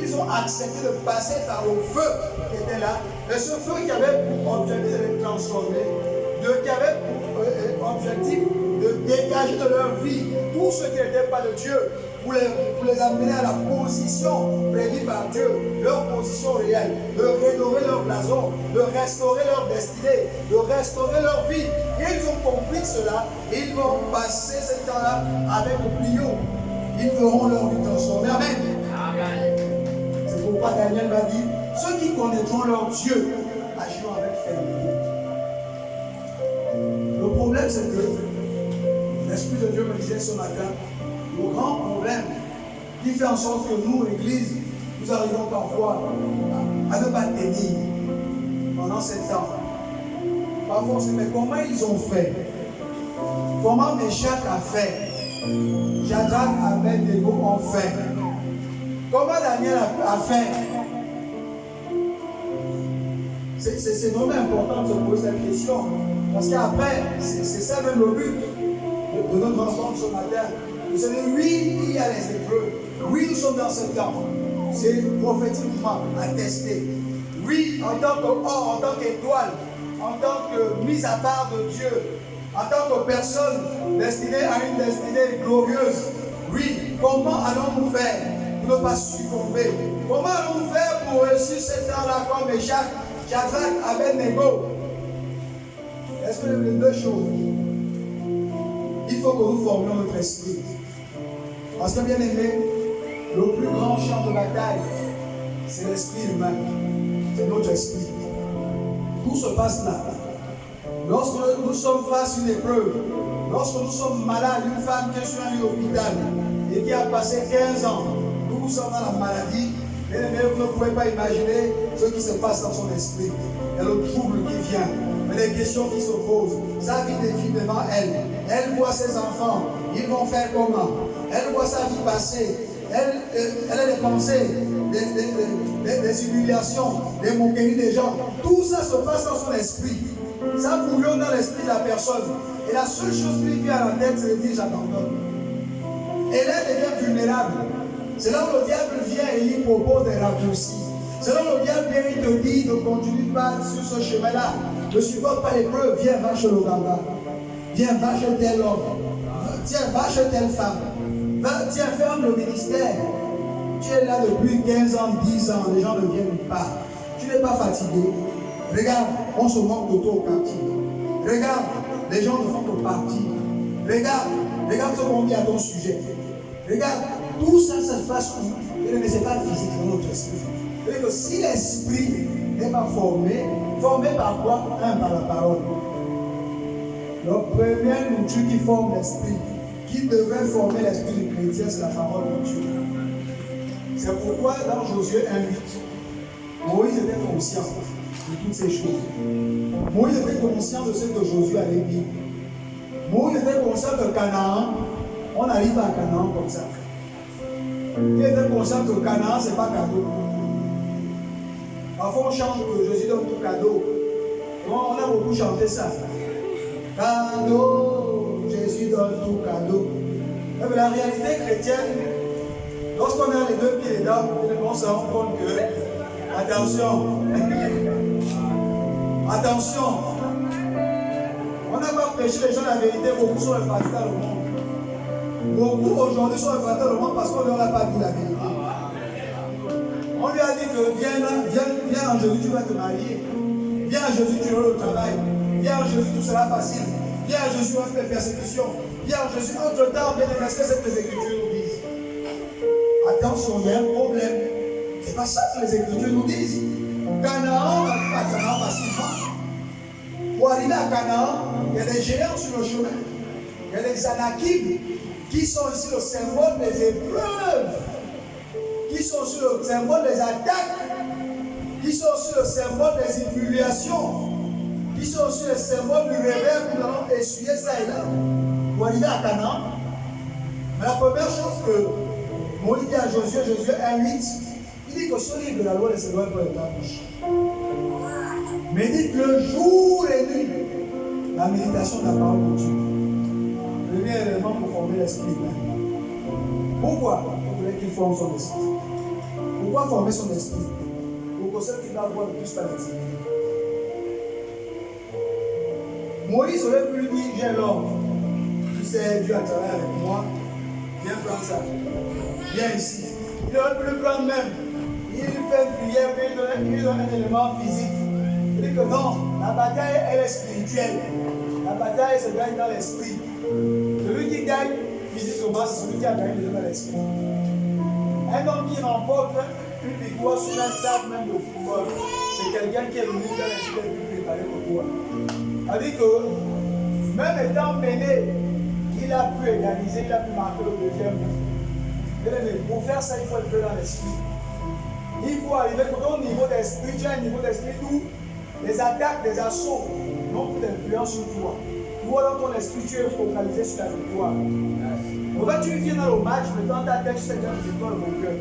Ils ont accepté de passer par le feu qui était là. Et ce feu qui avait pour objectif de les transformer, qui avait pour objectif de dégager de leur vie tout ce qui n'était pas de Dieu, pour les amener à la position prévue par Dieu, leur position réelle, de rénover leur blason, de restaurer leur destinée, de restaurer leur vie. Et ils ont compris cela, et ils vont passer ce temps-là avec le brio. Ils feront leur vie transformée. Amen. C'est pourquoi Daniel va dire, ceux qui connaîtront leur Dieu agiront avec fermeté. Le problème, c'est que l'Esprit de Dieu me disait ce matin, le grand problème qui fait en sorte que nous, l'Église, nous arrivons parfois à ne pas tenir pendant 7 ans. Parfois on se dit, mais comment ils ont fait? Comment Méchak a fait? Shadrach, Abednego ont fait? Comment Daniel a fait? C'est vraiment important de se poser cette question. Parce qu'après, c'est ça même le but de notre rencontre ce matin. Vous savez, oui, il y a les épreuves. Oui, nous sommes dans ce temps. C'est prophétiquement attesté. Oui, en tant qu'or, en tant qu'étoile, en tant que mise à part de Dieu, en tant que personne destinée à une destinée glorieuse. Oui, comment allons-nous faire pour ne pas succomber? Comment allons-nous faire pour réussir cette temps-là comme Méchak, Shadrach, Abednego? Est-ce que les deux choses? Il faut que nous formions notre esprit. Parce que bien aimé, le plus grand champ de bataille, c'est l'esprit humain. C'est notre esprit. Tout se passe là. Lorsque nous sommes face à une épreuve, lorsque nous sommes malades, une femme qui est sur un lit d'hôpital et qui a passé 15 ans, nous sommes dans la maladie, bien aimé, vous ne pouvez pas imaginer ce qui se passe dans son esprit. Il y a le trouble qui vient. Mais les questions qui se posent, sa vie défile devant elle. Elle voit ses enfants, ils vont faire comment? Elle voit sa vie passer. Elle a des pensées, des humiliations, des moqueries des gens. Tout ça se passe dans son esprit. Ça bouillonne dans l'esprit de la personne. Et la seule chose qui lui vient à la tête, c'est de dire j'abandonne. Et là, elle devient vulnérable. C'est là où le diable vient et il propose des raccourcis. C'est là où le diable vient et il te dit ne continue pas sur ce chemin-là. Ne supporte pas l'épreuve, viens, va chez le ganga. Viens, va chez tel homme. Tiens, va chez telle femme. Tiens, ferme le ministère. Tu es là depuis 15 ans, 10 ans, les gens ne viennent pas. Tu n'es pas fatigué. Regarde, on se moque de toi au quartier. Regarde, les gens ne font que partir. Regarde ce qu'on dit à ton sujet. Regarde, tout ça, ça se passe où? Mais ce n'est pas physique, c'est notre esprit. C'est-à-dire que si l'esprit n'est pas formé par quoi? Par la parole. Le premier outil qui forme l'esprit, qui devait former l'esprit du chrétien, c'est la parole de Dieu. C'est pourquoi dans Josué 1:8, Moïse était conscient de toutes ces choses. Moïse était conscient de ce que Josué allait vivre. Moïse était conscient que Canaan, on arrive à Canaan comme ça. Il était conscient que Canaan, ce n'est pas cadeau. Parfois on chante que Jésus donne tout cadeau. On a beaucoup chanté ça. Cadeau, Jésus donne tout cadeau. Mais la réalité chrétienne, lorsqu'on a les deux pieds dedans, on se rend compte que, attention, on n'a pas prêché les gens la vérité, beaucoup sont répartis dans le monde. Beaucoup aujourd'hui sont répartis dans le monde parce qu'on ne leur a pas dit la vérité. On lui a dit que viens en Jésus, tu vas te marier. Viens en Jésus, tu auras le travail. Viens en Jésus, tout sera facile. Viens en Jésus, on fait persécution. Viens en Jésus, entre-temps, bien aimé, ce que ces Écritures nous disent. Attention, il y a un problème. Ce n'est pas ça que les Écritures nous disent. Canaan, on n'arrive pas à Canaan facilement. Pour arriver à Canaan, il y a des géants sur le chemin. Il y a des Anakim qui sont ici le symbole des épreuves, qui sont sur le symbole des attaques, qui sont sur le symbole des humiliations, qui sont sur le symbole du réveil que nous allons essuyer ça et là pour arriver à Canaan. Mais la première chose que Moïse dit à Josué, Josué 1:8, il dit que ce livre de la loi ne s'éloigne pas de ta bouche. Médite le jour et nuit la méditation de la parole de Dieu. Premier élément pour former l'esprit. Pourquoi il voulait qu'il forme son esprit? Pourquoi former son esprit? Pour que ceux qui va voir ne puissent pas l'intimider. Moïse aurait pu lui dire, j'ai l'ordre. Tu sais, Dieu a travaillé avec moi. Viens prendre ça. Viens ici. Il aurait pu le prendre même. Il fait une prière, puis il donne un élément physique. Il dit que non, la bataille, elle est spirituelle. La bataille se gagne dans l'esprit. Celui qui gagne physiquement, c'est celui qui a gagné dans l'esprit. Un homme qui remporte une victoire sur un stade même de football, c'est quelqu'un qui est venu dans l'esprit et qui préparé pour toi. C'est-à-dire que, même étant mené, il a pu égaliser, il a pu marquer le deuxième but. Pour faire ça, il faut être dans l'esprit. Il faut arriver à ton niveau d'esprit, tu as un niveau d'esprit où les attaques, les assauts n'ont plus d'influence sur toi. Toi, dans ton esprit, tu es focalisé sur la victoire. En fait, tu viens dans le match, mais dans ta tête, tu sais que c'est toi le bon cœur.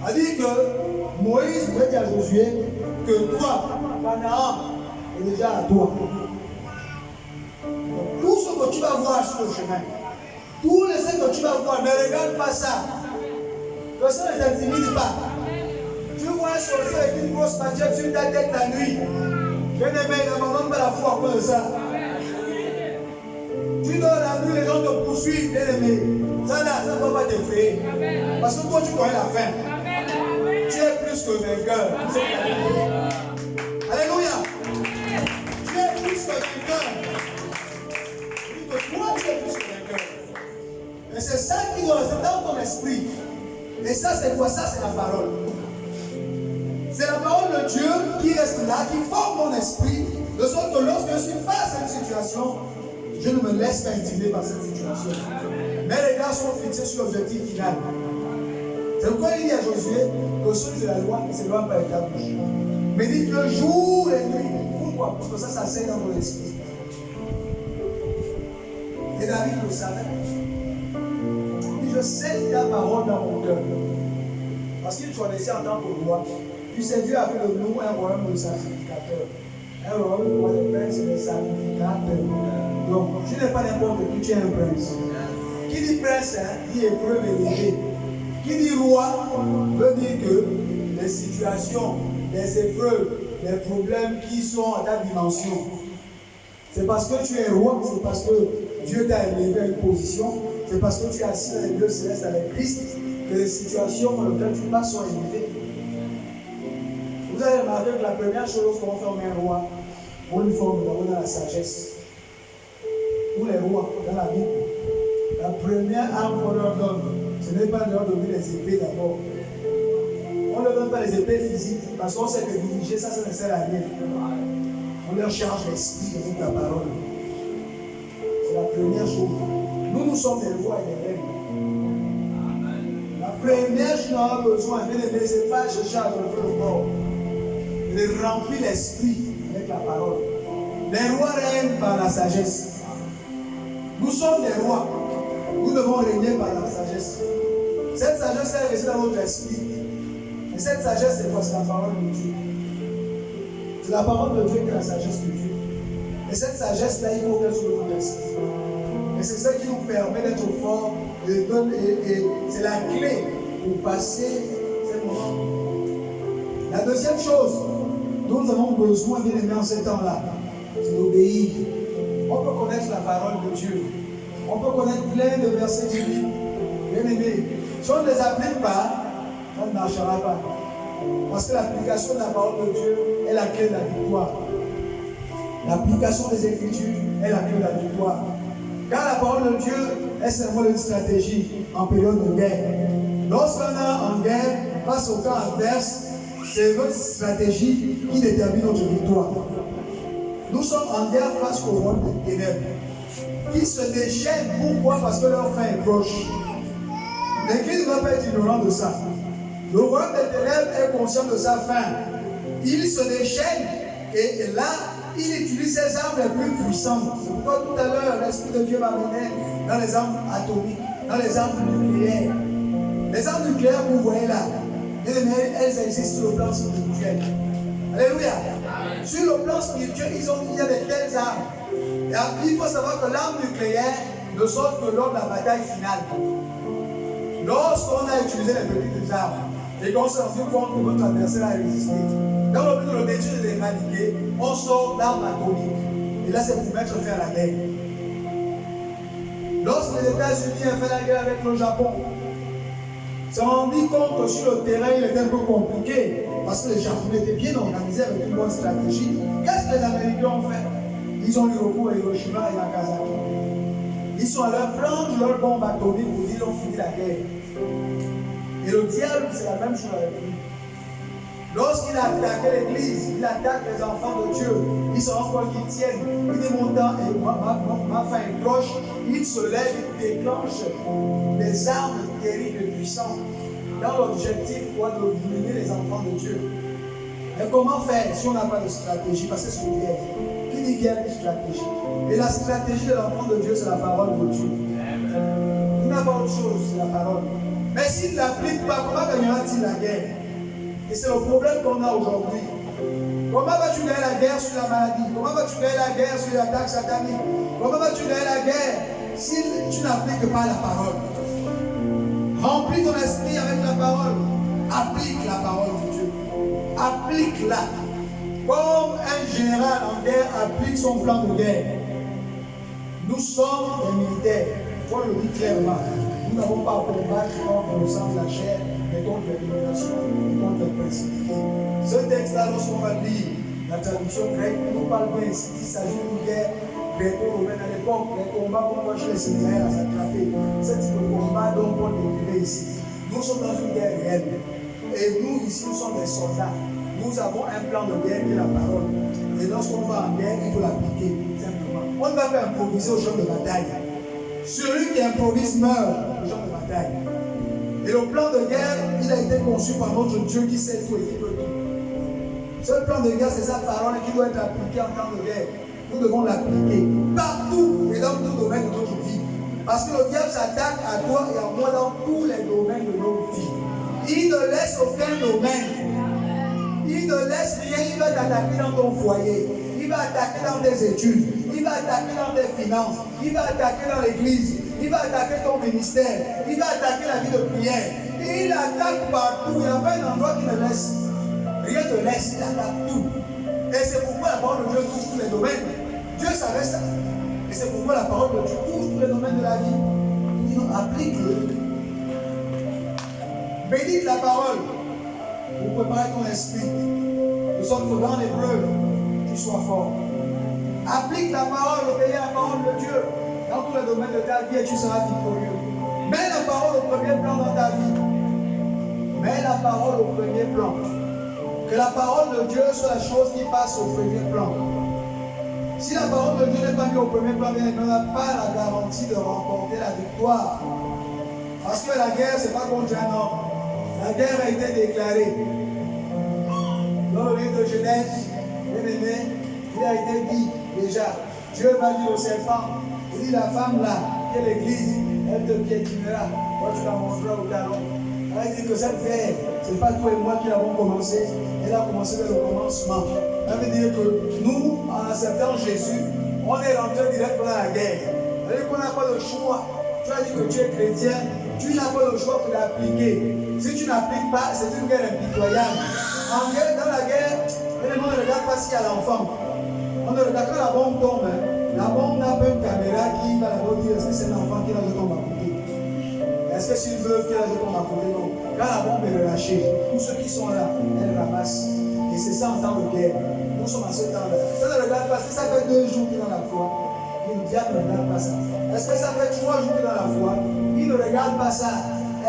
C'est-à-dire que Moïse voulait dire à Josué que toi, Canaan, est déjà à toi. Donc, tout ce que tu vas voir sur le chemin, tout ce que tu vas voir, ne regarde pas ça. Que ça ne t'intimide pas. Tu vois un sorcier avec une grosse machette sur ta tête la nuit. Bien-aimé, n'abandonne pas la foi à cause de ça. Tu dors la nuit, les gens te poursuivent, bien-aimé. Ça ne va pas t'effrayer. Parce que toi, tu connais la fin. Tu es plus que vainqueur. Alléluia. Tu es plus que vainqueur. Toi, tu es plus que vainqueur. Et c'est ça qui doit rester dans ton esprit. Et ça, c'est quoi? Ça, c'est la parole. C'est la parole de Dieu qui reste là, qui forme mon esprit, de sorte que lorsque je suis face à une situation, je ne me laisse pas intimider par cette situation. Mes regards sont fixés sur l'objectif final. C'est pourquoi il dit à Josué que ceux de la loi ne s'éloignent pas de ta bouche. Mais dites le jour et nuit. Pourquoi? Parce que ça s'asseye dans mon esprit. Et David le savait. Il dit, je sais ta parole dans mon cœur. Parce qu'il connaissait en tant que roi. Tu sais, Dieu a fait de nous un royaume de sacrificateurs. Un royaume de roi de princes et de sacrificateurs. Donc, tu n'es pas n'importe qui, tu es un prince. Qui dit prince, dit épreuve élevée. Qui dit roi, veut dire que les situations, les épreuves, les problèmes qui sont à ta dimension, c'est parce que tu es roi, c'est parce que Dieu t'a élevé à une position, c'est parce que tu es assis dans les lieux célestes avec Christ, que les situations dans lesquelles tu passes sont élevées. Vous avez remarqué que la première chose qu'on forme un roi, on lui forme d'abord dans la sagesse. Tous les rois, dans la Bible, la première arme qu'on leur donne, ce n'est pas de leur donner les épées d'abord. On ne leur donne pas les épées physiques, parce qu'on sait que diriger, ça ne sert à rien. On leur charge l'esprit avec la parole. C'est la première chose. Nous sommes des rois et des reines. La première chose qu'on a besoin, ce n'est pas chercher à donner le corps. De remplir l'esprit avec la parole. Les rois règnent par la sagesse. Nous sommes des rois. Nous devons régner par la sagesse. Cette sagesse, elle réside dans notre esprit. Et cette sagesse, c'est quoi? C'est la parole de Dieu. C'est la parole de Dieu qui est la sagesse de Dieu. Et cette sagesse-là, il faut qu'elle soit dans notre esprit. Et c'est ça qui nous permet d'être forts. Et c'est la clé pour passer ces moments. La deuxième chose dont nous avons besoin, bien aimé, en ce temps-là, c'est d'obéir. On peut connaître la parole de Dieu. On peut connaître plein de versets bibliques. Bien aimé, si on ne les applique pas, on ne marchera pas. Parce que l'application de la parole de Dieu est la clé de la victoire. L'application des Écritures est la clé de la victoire. Car la parole de Dieu est seulement une stratégie en période de guerre. Lorsqu'on est en guerre, face au camp adverse, c'est notre stratégie qui détermine notre victoire. Nous sommes en guerre face au roi des ténèbres, qui se déchaînent. Pourquoi? Parce que leur fin est proche. L'Église ne doit pas être ignorante de ça. Le roi des ténèbres est conscient de sa fin. Il se déchaîne et là, il utilise ses armes les plus puissantes. C'est pourquoi tout à l'heure, l'Esprit de Dieu m'a mené dans les armes atomiques, dans les armes nucléaires. Les armes nucléaires que vous voyez là, elles existent sur le plan spirituel. Alléluia. Sur le plan spirituel, il y a de telles armes. Et il faut savoir que l'arme nucléaire ne sort que lors de la bataille finale. Lorsqu'on a utilisé les petites armes et qu'on s'est rendu compte que notre adversaire a résisté, dans le but de le détruire et de l'éradiquer, on sort l'arme atomique. Et là, c'est pour mettre fin à la guerre. Lorsque les États-Unis ont fait la guerre avec le Japon, ils se sont rendus compte que sur le terrain, il était un peu compliqué parce que les Japonais étaient bien organisés avec une bonne stratégie. Qu'est-ce que les Américains ont fait? Ils ont eu recours à Hiroshima et Nagasaki. Ils sont allés prendre leur bombe atomique pour dire qu'ils ont fini la guerre. Et le diable, c'est la même chose avec lui. Lorsqu'il a attaqué l'église, il attaque les enfants de Dieu. Ils se rendent compte qu'ils tiennent. Il dit mon temps et ma fin est proche. Il se lève, il déclenche des armes terribles et puissantes dans l'objectif de dominer les enfants de Dieu. Mais comment faire si on n'a pas de stratégie? Parce que c'est une guerre. Qui dit guerre dit stratégie? Et la stratégie de l'enfant de Dieu, c'est la parole de Dieu. Il n'a pas autre chose, c'est la parole. Mais s'il ne l'applique pas, comment gagnera-t-il la guerre? Et c'est le problème qu'on a aujourd'hui. Comment vas-tu gagner la guerre sur la maladie? Comment vas-tu gagner la guerre sur l'attaque satanique? Comment vas-tu gagner la guerre si tu n'appliques pas la parole? Remplis ton esprit avec la parole. Applique la parole de Dieu. Applique-la. Comme un général en guerre applique son plan de guerre. Nous sommes des militaires. Paul le dit clairement. Nous n'avons pas à combattre contre le sang de la chair, mais contre les dominations, contre les principautés. Ce texte-là, lorsqu'on va lire la traduction grecque, on parle bien ici qu'il s'agit d'une guerre gréco-romaine. À l'époque, les combats qu'on voit chez les Sénégalais à s'attraper, c'est type de combat dont Paul décrivait ici. Nous sommes dans une guerre réelle. Et nous, ici, nous sommes des soldats. Nous avons un plan de guerre qui est la parole. Et lorsqu'on va en guerre, il faut l'appliquer, simplement. On ne va pas improviser au champ de bataille. Celui qui improvise meurt au champ de bataille. Et le plan de guerre, il a été conçu par notre Dieu qui sait tout et qui peut tout. Ce plan de guerre, c'est sa parole qui doit être appliquée en temps de guerre. Nous devons l'appliquer partout et dans tout domaine de notre vie. Parce que le diable s'attaque à toi et à moi dans tous les domaines de nos vies. Il ne laisse aucun domaine. Il ne laisse rien. Il va t'attaquer dans ton foyer. Il va attaquer dans tes études. Il va attaquer dans tes finances. Il va attaquer dans l'église. Il va attaquer ton ministère. Il va attaquer la vie de prière. Il attaque partout. Il n'y a pas un endroit qui ne laisse. Rien ne laisse. Il attaque tout. Et c'est pourquoi la parole de Dieu touche tous les domaines. Dieu savait ça. Et c'est pourquoi la parole de Dieu touche tous les domaines de la vie. Il dit non, applique-le. Médite la parole pour préparer ton esprit. De sorte que dans l'épreuve, tu sois fort. Applique la parole, obéis à la parole de Dieu dans tous les domaines de ta vie et tu seras victorieux. Mets la parole au premier plan dans ta vie. Mets la parole au premier plan. Que la parole de Dieu soit la chose qui passe au premier plan. Si la parole de Dieu n'est pas mise au premier plan, on n'a pas la garantie de remporter la victoire. Parce que la guerre, ce n'est pas contre un homme. La guerre a été déclarée. Dans le livre de Genèse, bien-aimé, il a été dit déjà, Dieu va dire au serpent, il dit la femme là, qui est l'église, elle te piétinera, toi tu la mangeras au talon. Elle dit que cette guerre, ce n'est pas toi et moi qui l'avons commencé, elle a commencé dès le commencement. Ça veut dire que nous, en acceptant Jésus, on est rentré directement dans la guerre. Ça veut dire qu'on n'a pas le choix. Tu as dit que tu es chrétien, tu n'as pas le choix pour l'appliquer. Si tu n'appliques pas, c'est une guerre impitoyable. En guerre, dans la guerre, on ne regarde pas s'il y a l'enfant. On ne regarde quand la bombe tombe. La bombe n'a pas une caméra qui va la dire est-ce que c'est un enfant qui l'a jeté à côté. Est-ce que c'est une veuve qui l'a jeté à côté? Non. Quand la bombe est relâchée, tous ceux qui sont là, elle ramasse. Et c'est ça en temps de guerre. Nous sommes à ce temps-là. Ça ne regarde pas. Si ça fait 2 jours qu'il est dans la foi, le diable ne regarde pas ça. Est-ce que ça fait 3 jours qu'il est dans la foi? Il ne regarde pas ça.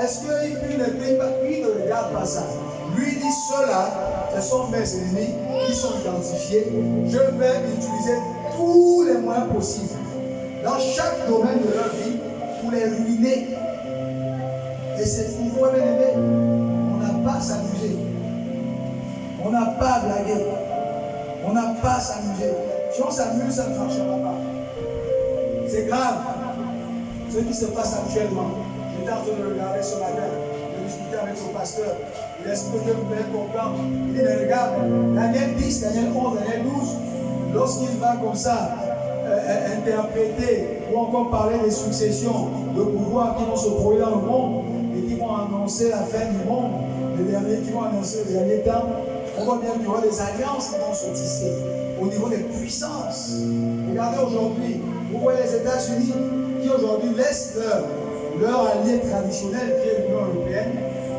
Est-ce qu'il prie, ne prie pas? Il ne regarde pas ça. Lui dit ceux-là, ce sont mes ennemis qui sont identifiés. Je vais utiliser tous les moyens possibles dans chaque domaine de leur vie pour les ruiner. Et c'est pourquoi, bien aimé, on n'a pas à s'amuser. On n'a pas à blaguer. On n'a pas à s'amuser. Si on s'amuse, ça ne marchera pas. C'est grave. Ce qui se passe actuellement. J'étais en train de regarder ce matin. discuter avec son pasteur. L'Esprit de Dieu me fait comprendre. Il dit, mais regarde, Daniel 10, Daniel 11, Daniel 12, lorsqu'il va comme ça interpréter ou encore parler des successions de pouvoirs qui vont se produire dans le monde et qui vont annoncer la fin du monde, les derniers qui vont annoncer les derniers temps, on voit bien qu'il y aura des alliances qui vont se tisser au niveau des puissances. Regardez aujourd'hui, vous voyez les États-Unis qui aujourd'hui laissent leur allié traditionnel qui est l'Union européenne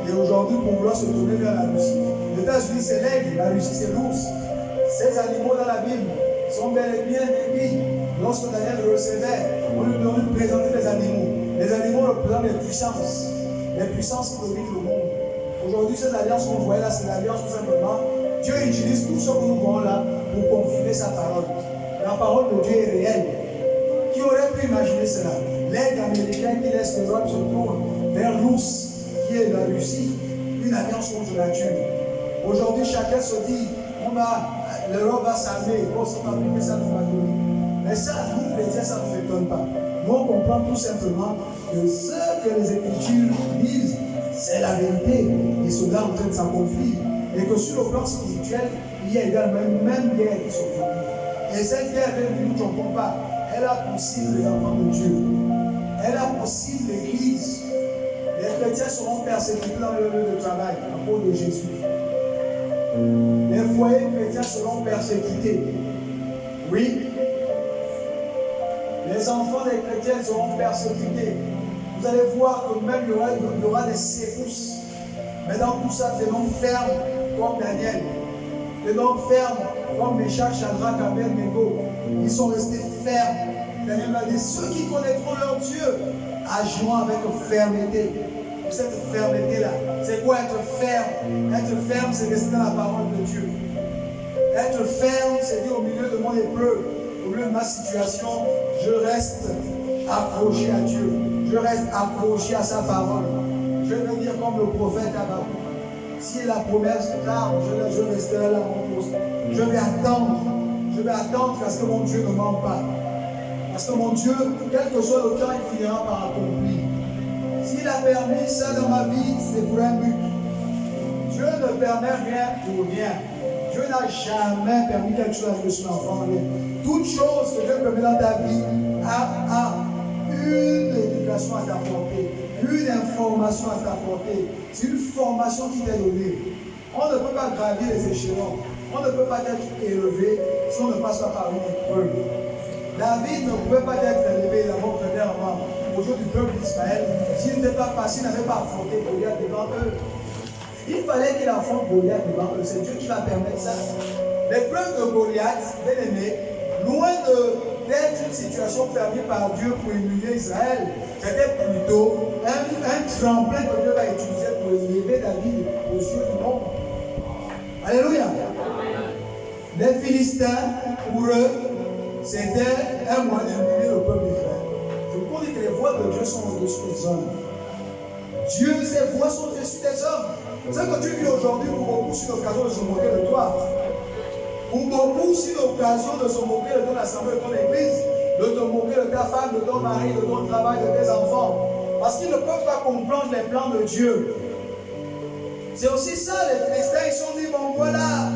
et aujourd'hui pour vouloir se tourner vers la Russie. Les États-Unis c'est l'aigle, la Russie c'est l'ours. Ces animaux dans la Bible sont bel et bien débits. Lorsque Daniel le recevait, on lui présentait les animaux. Les animaux représentent les puissances qui dominent le monde. Aujourd'hui, ces alliances qu'on voit là, c'est l'alliance tout simplement. Dieu utilise tout ce que nous voyons là pour confirmer sa parole. La parole de Dieu est réelle. Qui aurait pu imaginer cela? L'aigle américain qui laisse l'Europe se tourne vers l'ours, qui est la Russie, une alliance contre la nature. Aujourd'hui, chacun se dit, l'Europe va s'armer, pour se fabriquer ça pour la donner. Mais ça, nous, chrétiens, ça ne nous étonne pas. Nous, on comprend tout simplement que ce que les Écritures disent, c'est la vérité. Et cela est en train de s'accomplir. Et que sur le plan spirituel, il y a également une même guerre qui se produit. Et cette guerre, nous ne trompons pas. Elle a pour cible les enfants de Dieu. Elle a pour cible l'Église. Les chrétiens seront persécutés dans le lieu de travail, à cause de Jésus. Les foyers chrétiens seront persécutés. Oui. Les enfants des chrétiens seront persécutés. Vous allez voir que même il y aura des secousses. Mais dans tout ça, tenons ferme comme Daniel. Tenons ferme comme Meshach, Shadrach, Abed-Nego. Ils sont restés fermes. Daniel m'a dit, ceux qui connaîtront leur Dieu agiront avec fermeté. Cette fermeté-là, c'est quoi être ferme? Être ferme, c'est rester dans la parole de Dieu. Être ferme, c'est dire au milieu de mon épreuve, au milieu de ma situation, je reste accroché à Dieu. Je reste accroché à sa parole. Je vais dire comme le prophète Habakkuk. Si la promesse tarde, je resterai là à mon poste. Je vais attendre parce que mon Dieu ne ment pas. Parce que mon Dieu, quel que soit le temps, il finira par accomplir. S'il a permis ça dans ma vie, c'est pour un but. Dieu ne permet rien pour rien. Dieu n'a jamais permis quelque chose à son enfant. Toute chose que Dieu permet dans ta vie a une éducation à t'apporter, une information à t'apporter. C'est une formation qui t'est donnée. On ne peut pas gravir les échelons. On ne peut pas être élevé si on ne passe pas par une épreuve. David ne pouvait pas être élevé d'abord premièrement au jour du peuple d'Israël s'il n'était pas passé, s'il n'avait pas affronté Goliath devant eux. Il fallait qu'il affronte Goliath devant eux. C'est Dieu qui va permettre ça. L'épreuve de Goliath, bien aimé, loin d'être une situation permise par Dieu pour humilier Israël, c'était plutôt un tremplin que Dieu va utiliser pour élever David aux yeux du monde. Alléluia. Les Philistins, pour eux, c'était un moyen d'humilier le peuple d'Israël. Je vous dis que les voies de Dieu sont au-dessus des hommes. Dieu, ses voies sont au-dessus des hommes. Ce que tu vis aujourd'hui, pour beaucoup, c'est l'occasion de se moquer de toi. Pour beaucoup, c'est l'occasion de se moquer de ton assemblée, de ton église, de te moquer de ta femme, de ton mari, de ton travail, de tes enfants. Parce qu'ils ne peuvent pas comprendre les plans de Dieu. C'est aussi ça, les Philistins, ils se sont dit, bon voilà,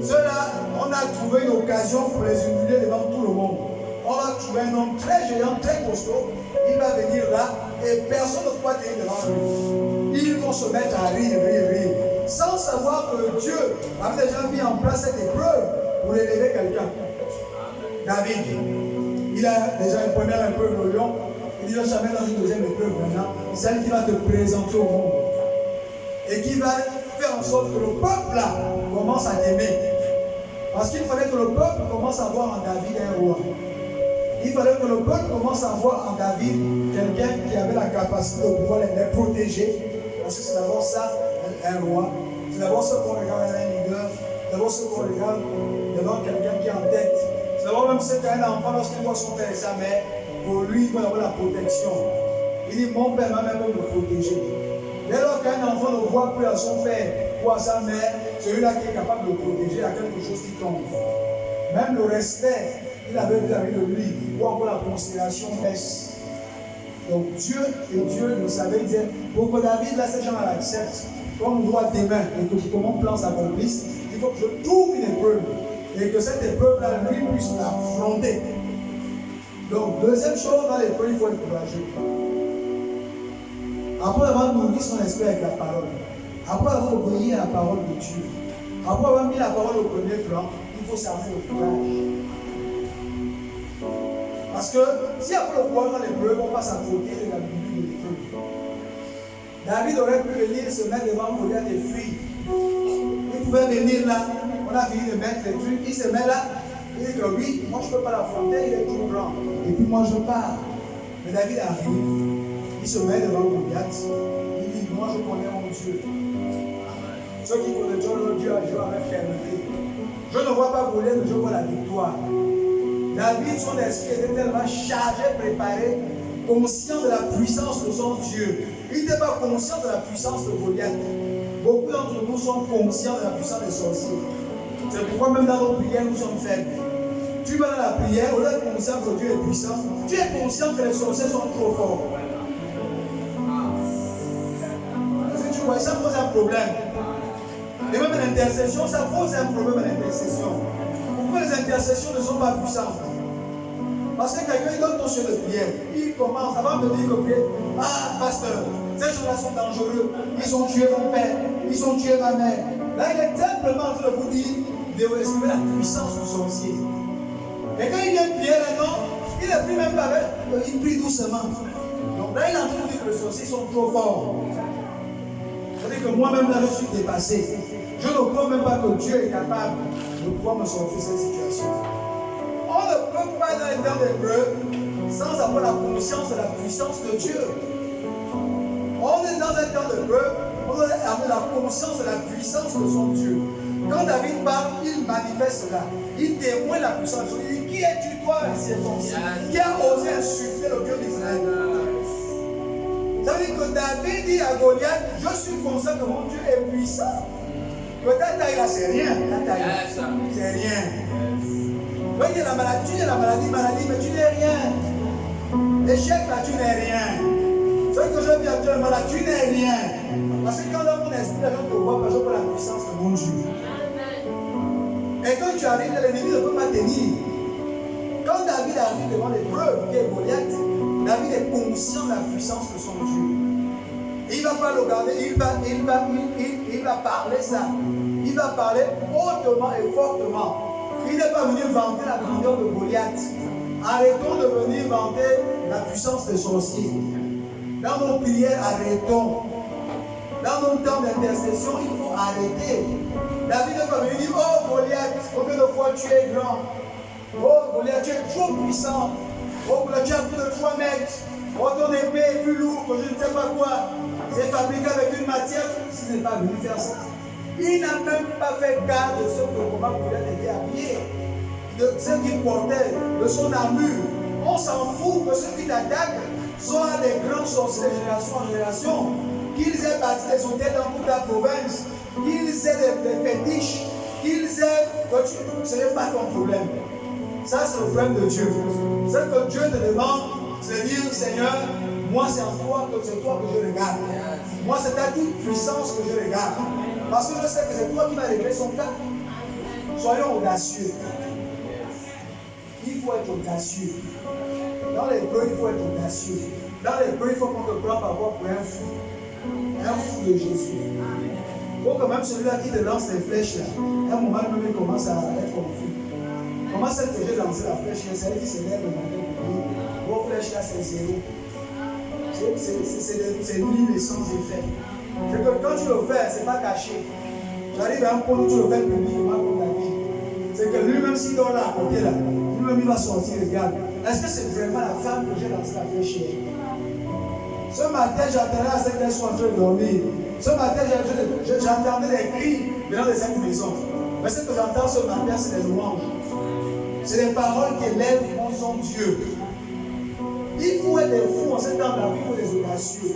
ceux-là, on a trouvé une occasion pour les humilier devant tout le monde. On a trouvé un homme très géant, très costaud, il va venir là, et personne ne peut tenir devant lui. Ils vont se mettre à rire, sans savoir que Dieu avait déjà mis en place cette épreuve pour élever quelqu'un. David, il a déjà une première épreuve au lion, il va jamais dans une deuxième épreuve maintenant, celle qui va te présenter au monde. Et qui va faire en sorte que le peuple là commence à t'aimer. Parce qu'il fallait que le peuple commence à voir en David un roi. Il fallait que le peuple commence à voir en David quelqu'un qui avait la capacité de pouvoir les protéger. Parce que c'est d'abord ça, un roi. C'est d'abord ce qu'on regarde un leader. C'est d'abord ce qu'on regarde devant quelqu'un qui est en tête. C'est d'abord même ce qu'un enfant, lorsqu'il voit son père et sa mère, pour lui, il doit avoir la protection. Il dit, mon père m'a même me protéger. Dès lors qu'un enfant ne voit plus à son père ou à sa mère, celui-là qui est capable de le protéger à quelque chose qui tombe. Même le respect qu'il avait vis-à-vis de lui, ou encore la considération baisse. Donc Dieu nous savait dire, pour que David, là, ces gens l'acceptent comme droit des mains et que mon plan s'accomplisse, il faut que je trouve une épreuve et que cette épreuve-là, lui, puisse l'affronter. Donc, deuxième chose, dans l'épreuve, il faut être courageux. Après avoir nourri son esprit avec la parole, après avoir obéi à la parole de Dieu, après avoir mis la parole au premier plan, il faut s'armer au courage. Parce que si après le courage dans l'épreuve, on passe à côté de la Bible de l'épreuve. David aurait pu venir se mettre devant Goliath et fuir. Il pouvait venir là, on a fini de mettre les trucs, il se met là, il dit que oui, moi je ne peux pas l'affronter, il est tout blanc. Et puis moi je pars. Mais David arrive, il se met devant Goliath, il dit, moi je connais mon Dieu. Ceux qui connaissent leur Dieu agiront avec fermeté. Je ne vois pas Goliath, mais je vois la victoire. David, son esprit était tellement chargé, préparé, conscient de la puissance de son Dieu. Il n'était pas conscient de la puissance de Goliath. Beaucoup d'entre nous sont conscients de la puissance des sorciers. C'est pourquoi même dans nos prières, nous sommes faibles. Tu vas dans la prière, au lieu d'être conscient que Dieu est puissant, tu es conscient que les sorciers sont trop forts. Parce que tu vois, ça pose un problème. Et même l'intercession, ça pose un problème à l'intercession. Pourquoi les intercessions ne sont pas puissantes? Parce que quelqu'un il donne ton sujet de prière, il commence avant de dire que prière, ah pasteur, ces gens-là sont dangereux, ils ont tué mon père, ils ont tué ma mère. Là il est simplement en train de vous dire de respirer la puissance du sorcier. Quelqu'un il vient prier là, non, il ne prie même pas avec, il prie doucement. Donc là il est en train de dire que les sorciers sont trop forts. C'est-à-dire que moi-même là je suis dépassé. Je ne crois même pas que Dieu est capable de pouvoir me sortir de cette situation. On ne peut pas dans les temps d'épreuve sans avoir la conscience de la puissance de Dieu. On est dans un temps d'épreuve, on doit avoir la conscience de la puissance de son Dieu. Quand David parle, il manifeste cela. Il témoigne la puissance de Dieu. Il dit, qui es-tu toi, circoncis, qui a osé insulter le Dieu d'Israël? Ça veut dire que David dit à Goliath, je suis conscient que mon Dieu est puissant. Peut-être taille là, c'est rien. C'est rien. Oui, il y a la maladie, mais tu n'es rien. Échec là, tu n'es rien. Ce que je vis actuellement là, tu n'es rien. Parce que quand dans mon esprit, je te vois, je vois la puissance de mon Dieu. Et quand tu arrives, l'ennemi ne peut pas tenir. Quand David arrive devant l'épreuve qui est Goliath, David est conscient de la puissance de son Dieu. Il ne va pas le garder, il va parler ça. Il va parler hautement et fortement. Il n'est pas venu vanter la grandeur de Goliath. Arrêtons de venir vanter la puissance des sorciers. Dans nos prières, arrêtons. Dans nos temps d'intercession, il faut arrêter. David n'est pas venu dire, oh Goliath, combien de fois tu es grand. Oh Goliath, tu es trop puissant. Oh Goliath, tu as plus de 3 mètres. Oh ton épée est plus lourde que je ne sais pas quoi. C'est fabriqué avec une matière. Il n'est pas venu faire ça. Il n'a même pas fait cas de ce que comment Goliath était habillé, de ce qu'il portait, de son armure. On s'en fout que ceux qui t'attaquent soient des grands sorciers de génération en génération, qu'ils aient bâti des hôtels dans toute la province, qu'ils aient des fétiches, qu'ils aient. Ce n'est pas ton problème. Ça, c'est le problème de Dieu. Ce que Dieu te demande, c'est de dire, Seigneur, moi, c'est en toi que c'est toi que je regarde. Moi, c'est ta toute puissance que je regarde. Parce que je sais que c'est toi qui vas régler son cas. Soyons audacieux. Il faut être audacieux. Dans les l'épreuve, il faut être audacieux. Dans les l'épreuve, il faut qu'on te prenne parfois pour un fou. Un fou de Jésus. Il faut quand même celui-là qui te lance les flèches là. À un moment même, il commence à être confus. Comment celle que j'ai lancé la flèche, c'est elle qui se lève le matin pour dire, vos flèches là c'est zéro. C'est l'huile sans effet. C'est que quand tu le fais, ce n'est pas caché. J'arrive à un point où tu le fais publiquement pour ta vie. C'est que lui-même, s'il dort là à côté, là, lui-même, il va sortir, regarde. Est-ce que c'est vraiment la femme que j'ai lancé la flèche hier? Ce matin, j'attendais à ce qu'elle soit en train de dormir. Ce matin, j'entendais des cris venant de cette maison. Mais ce que j'entends ce matin, c'est des louanges. C'est des paroles qui élèvent son Dieu. Il faut être des fous en ce temps là, il faut des audacieux.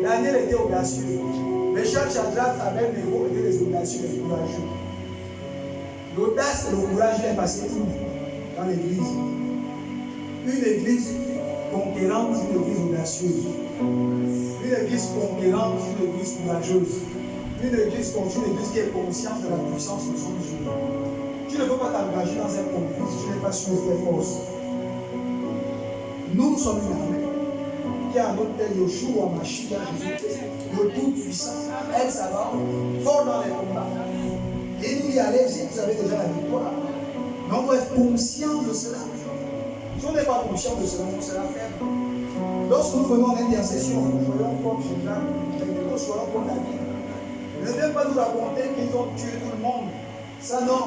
Daniel était audacieux. Meshach, Shadrach, Abednego étaient des audacieux, des courageux. L'audace et le courage est passé où dans l'église? Une église conquérante, c'est une église audacieuse. Une église conquérante, c'est une église courageuse. Une église qui est consciente de la puissance de son Dieu. Tu ne peux pas t'engager dans un conflit si tu n'es pas sûr de tes forces. Nous sommes une armée qui a un autre tel Yoshua, Mashiach, Jésus-Christ, le tout-puissant, El Sabaoth, fort dans les combats. Et nous y aller si vous avez déjà la victoire. Mais on doit être conscient de cela. Si on n'est pas conscient de cela, on sera faible. Lorsque nous venons en intercession, nous voyons comme Jésus, nous soyons comme David. Ne viens pas nous raconter qu'ils ont tué tout le monde. Ça non,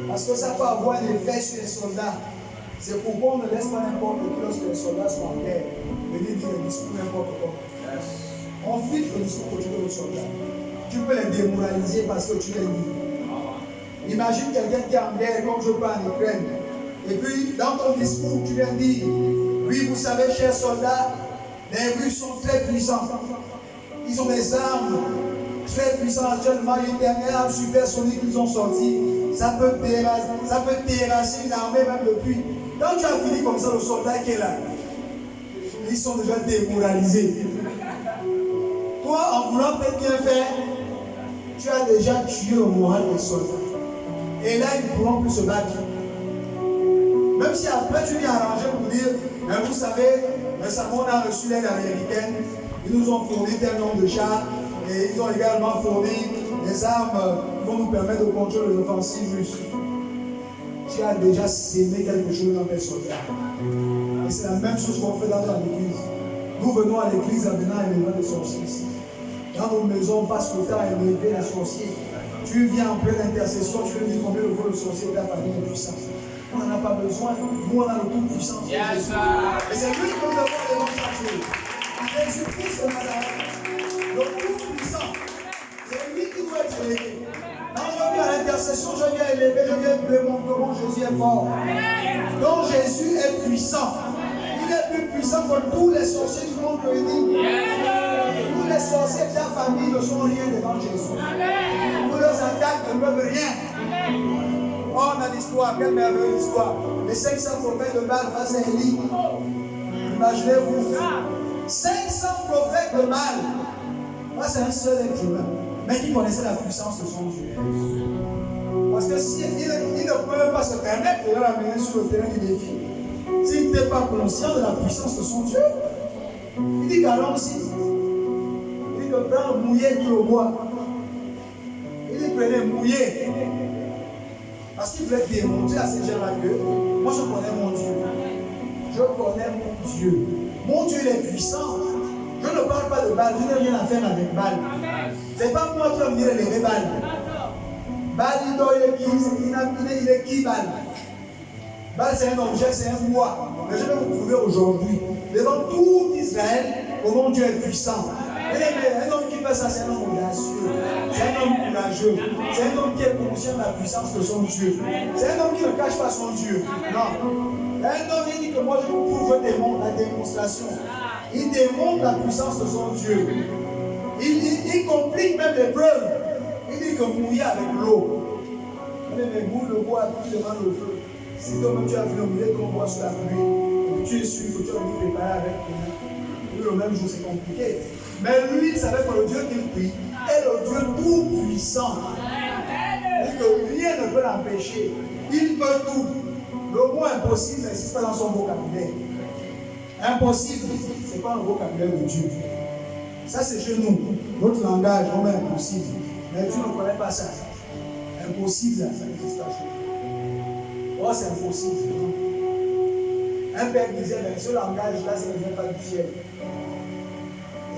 parce que ça peut avoir un effet sur les soldats. C'est pourquoi on ne laisse pas n'importe qui lorsque les soldats sont en guerre. Venir dire le discours n'importe quoi. On filtre le discours que tu veux aux soldats. Tu peux les démoraliser parce que tu les dis. Imagine quelqu'un qui est en guerre, comme je peux en Ukraine. Et puis, dans ton discours, tu viens dire, oui, vous savez, chers soldats, les Russes sont très puissants. Ils ont des armes très puissantes actuellement. Une dernière arme supersonique qu'ils ont sortie, ça peut terrasser une armée même depuis. Quand tu as fini comme ça, le soldat qui est là, ils sont déjà démoralisés. Toi, en voulant peut-être bien faire, tu as déjà tué le moral des soldats. Et là, ils ne pourront plus se battre. Même si après tu viens arranger pour dire, mais vous savez, récemment on a reçu l'aide américaine, ils nous ont fourni tel nombre de chars, et ils ont également fourni des armes qui vont nous permettre de contrôler l'offensive russe. Tu as déjà sémé quelque chose dans tes soldats. Et c'est la même chose qu'on fait dans l'église. Nous venons à l'église en venant à l'élever les sorciers ici. Dans nos maisons, on passe le temps à élever les sorciers. Tu viens en pleine intercession, tu veux dire combien le vaut le sorcier de ta famille est puissant. On n'en a pas besoin, nous on a le tout-puissant. Et c'est lui qui nous donne les bons changer. Jésus-Christ de Nazareth, le tout-puissant, c'est lui qui doit être élevé. Quand je viens à l'intercession, je viens élever, je viens démontrer comment Jésus est fort. Donc Jésus est puissant. Il est plus puissant que tous les sorciers du monde réunis. Tous les sorciers de ta famille ne sont rien devant Jésus. Tous leurs attaques ne peuvent rien. Oh, on a l'histoire, quelle merveilleuse histoire. Les 500 prophètes de Baal face à Élie. Imaginez-vous. 500 prophètes de Baal. Moi, c'est un seul être humain, mais qui connaissait la puissance de son Dieu. Parce que s'il ne peut même pas se permettre de l'amener sur le terrain du défi, s'il n'était pas conscient de la puissance de son Dieu, il dit qu'allons aussi. Il dit que prendre mouillé tout le bois. Il dit prenez mouillé. Parce qu'il voulait démontrer à ces gens-là que moi je connais mon Dieu. Je connais mon Dieu. Mon Dieu il est puissant. Je ne parle pas de Baal, je n'ai rien à faire avec Baal. Ce n'est pas moi qui vais venir élever Baal. Baal il est qui Baal? Baal c'est un objet, c'est un bois. Mais je vais vous prouver aujourd'hui, devant tout Israël, comment Dieu est puissant. Un homme qui fait ça, c'est un homme audacieux, c'est un homme courageux, c'est un homme qui est conscient de la puissance de son Dieu. C'est un homme qui ne cache pas son Dieu. Non. Un homme qui dit que moi je vous prouve, je démontre la démonstration. Il démontre la puissance de son Dieu. Il complique même les preuves. Il dit que mouiller avec l'eau. Mais vous le bois tout devant le feu. Si toi-même tu as vu le mouiller ton bois sous la pluie, tu es sûr que tu as dû préparer avec lui. Le même jour, c'est compliqué. Mais lui, il savait que le Dieu qu'il prie est le Dieu tout-puissant. Et que rien ne peut l'empêcher. Il peut tout. Le mot impossible n'existe pas dans son vocabulaire. Impossible, ce n'est pas le vocabulaire de Dieu. Ça, c'est chez nous. Notre langage, on met impossible. Mais tu ne connais pas ça. Impossible, ça n'existe pas chez nous. Oh, c'est impossible. Un père disait, mais ce langage-là, ça ne vient pas du ciel.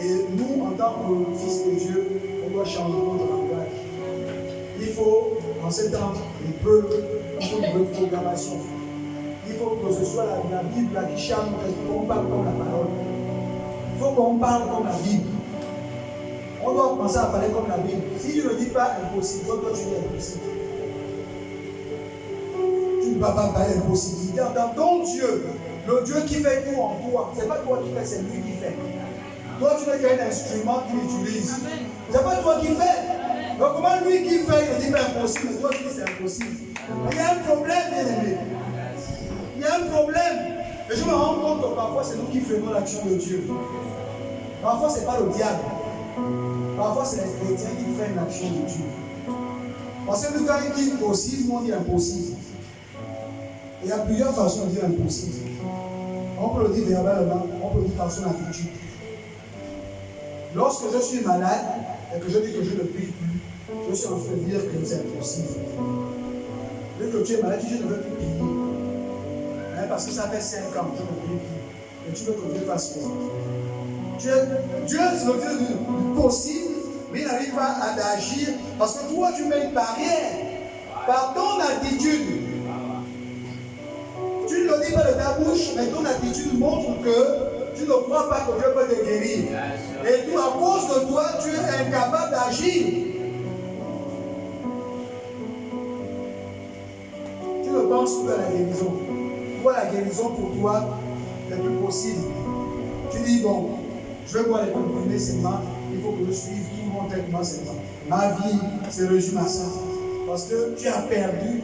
Et nous, en tant que fils de Dieu, on doit changer notre langage. Il faut, en ces temps, les peuples, il faut une reprogrammation. Il faut que ce soit la Bible là qui change, qu'on parle comme la parole. Il faut qu'on parle comme la Bible. On doit commencer à parler comme la Bible. Si je ne dis pas impossible, toi tu dis impossible. Tu ne vas pas parler d'impossibilité. Dans ton Dieu, le Dieu qui fait tout en toi, ce n'est pas toi qui fais, c'est lui qui fait. Toi, tu n'es qu'un instrument qu'il utilise. Ce n'est pas toi qui fais. Donc, comment lui qui fait, il ne dit pas impossible, mais toi tu dis c'est impossible. Il y a un problème, bien aimé. Il y a un problème. Et je me rends compte parfois c'est nous qui freinons l'action de Dieu. Parfois ce n'est pas le diable. Parfois c'est les chrétiens qui freinent l'action de Dieu. Parce que quand il dit possible, on dit impossible. Et il y a plusieurs façons de dire impossible. On peut le dire verbalement, on peut le dire par son attitude. Lorsque je suis malade et que je dis que je ne prie plus, je suis en train de dire que c'est impossible. Vu que tu es malade, je ne veux plus prier. Hein, parce que ça fait 5 ans que je ne prie plus. Et tu veux que Dieu fasse quoi? Dieu, c'est le Dieu du possible, mais il n'arrive pas à agir parce que toi, tu mets une barrière par ton attitude. Tu ne le dis pas de ta bouche, mais ton attitude montre que tu ne crois pas que Dieu peut te guérir. Et tout, à cause de toi, tu es incapable d'agir. Tu ne penses plus à la guérison. Toi, la guérison pour toi n'est plus possible. Tu dis, bon, je vais boire les comprimés seulement, il faut que je suive tout mon traitement seulement. Ma vie se résume à ça. Parce que tu as perdu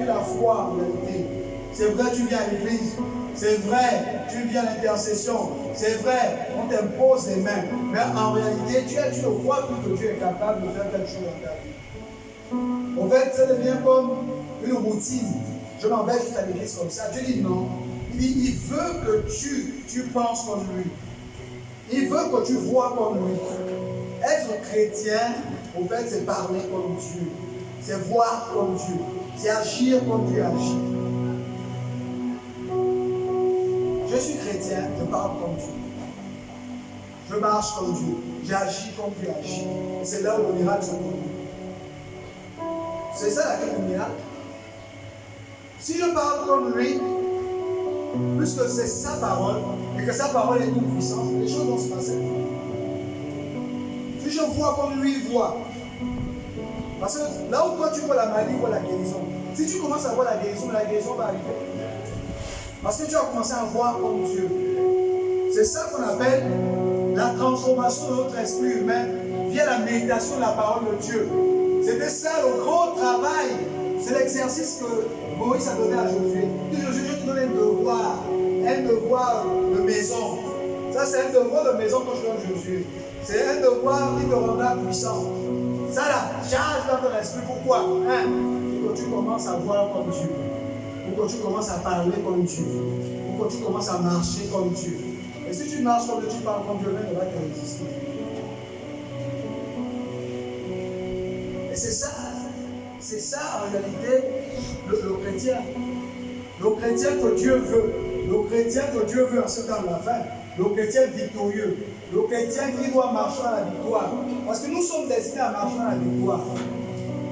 la foi en réalité. C'est vrai, tu viens à l'église. C'est vrai, tu viens à l'intercession. C'est vrai, on t'impose les mains. Mais en réalité, tu ne crois plus que Dieu est capable de faire quelque chose dans ta vie. En fait, ça devient comme une routine. Je m'en vais juste à l'église comme ça. Dieu dit non. Il dit, il veut que tu penses comme lui. Il veut que tu vois comme lui. Être chrétien, en fait, c'est parler comme Dieu. C'est voir comme Dieu. C'est agir comme Dieu agit. Je suis chrétien, je parle comme Dieu. Je marche comme Dieu. J'agis comme Dieu agit. Et c'est là où le miracle se produit. C'est ça la clé du miracle. Si je parle comme lui, puisque c'est sa parole, et que sa parole est toute puissante, les choses vont se passer. Si je vois comme lui voit, parce que là où toi tu vois la maladie, tu vois la guérison. Si tu commences à voir la guérison va arriver. Parce que tu as commencé à voir comme Dieu. C'est ça qu'on appelle la transformation de notre esprit humain via la méditation de la parole de Dieu. C'était ça le gros travail. C'est l'exercice que Moïse a donné à Josué. Il dit, Josué, je te donne un devoir de maison. Ça, c'est un devoir de maison que je donne à Josué. C'est un devoir qui te rendra puissant. Ça, la charge dans ton esprit. Pourquoi? Pour que tu commences à voir comme Dieu. Pour que tu commences à parler comme Dieu. Pour que tu commences à marcher comme Dieu. Et si tu marches comme Dieu, tu parles comme Dieu, même il va te résister. Et c'est ça en réalité le chrétien. Le chrétien que Dieu veut. Le chrétien que Dieu veut en ce temps de la fin. Le chrétien victorieux. Le chrétien qui doit marcher à la victoire. Parce que nous sommes destinés à marcher à la victoire.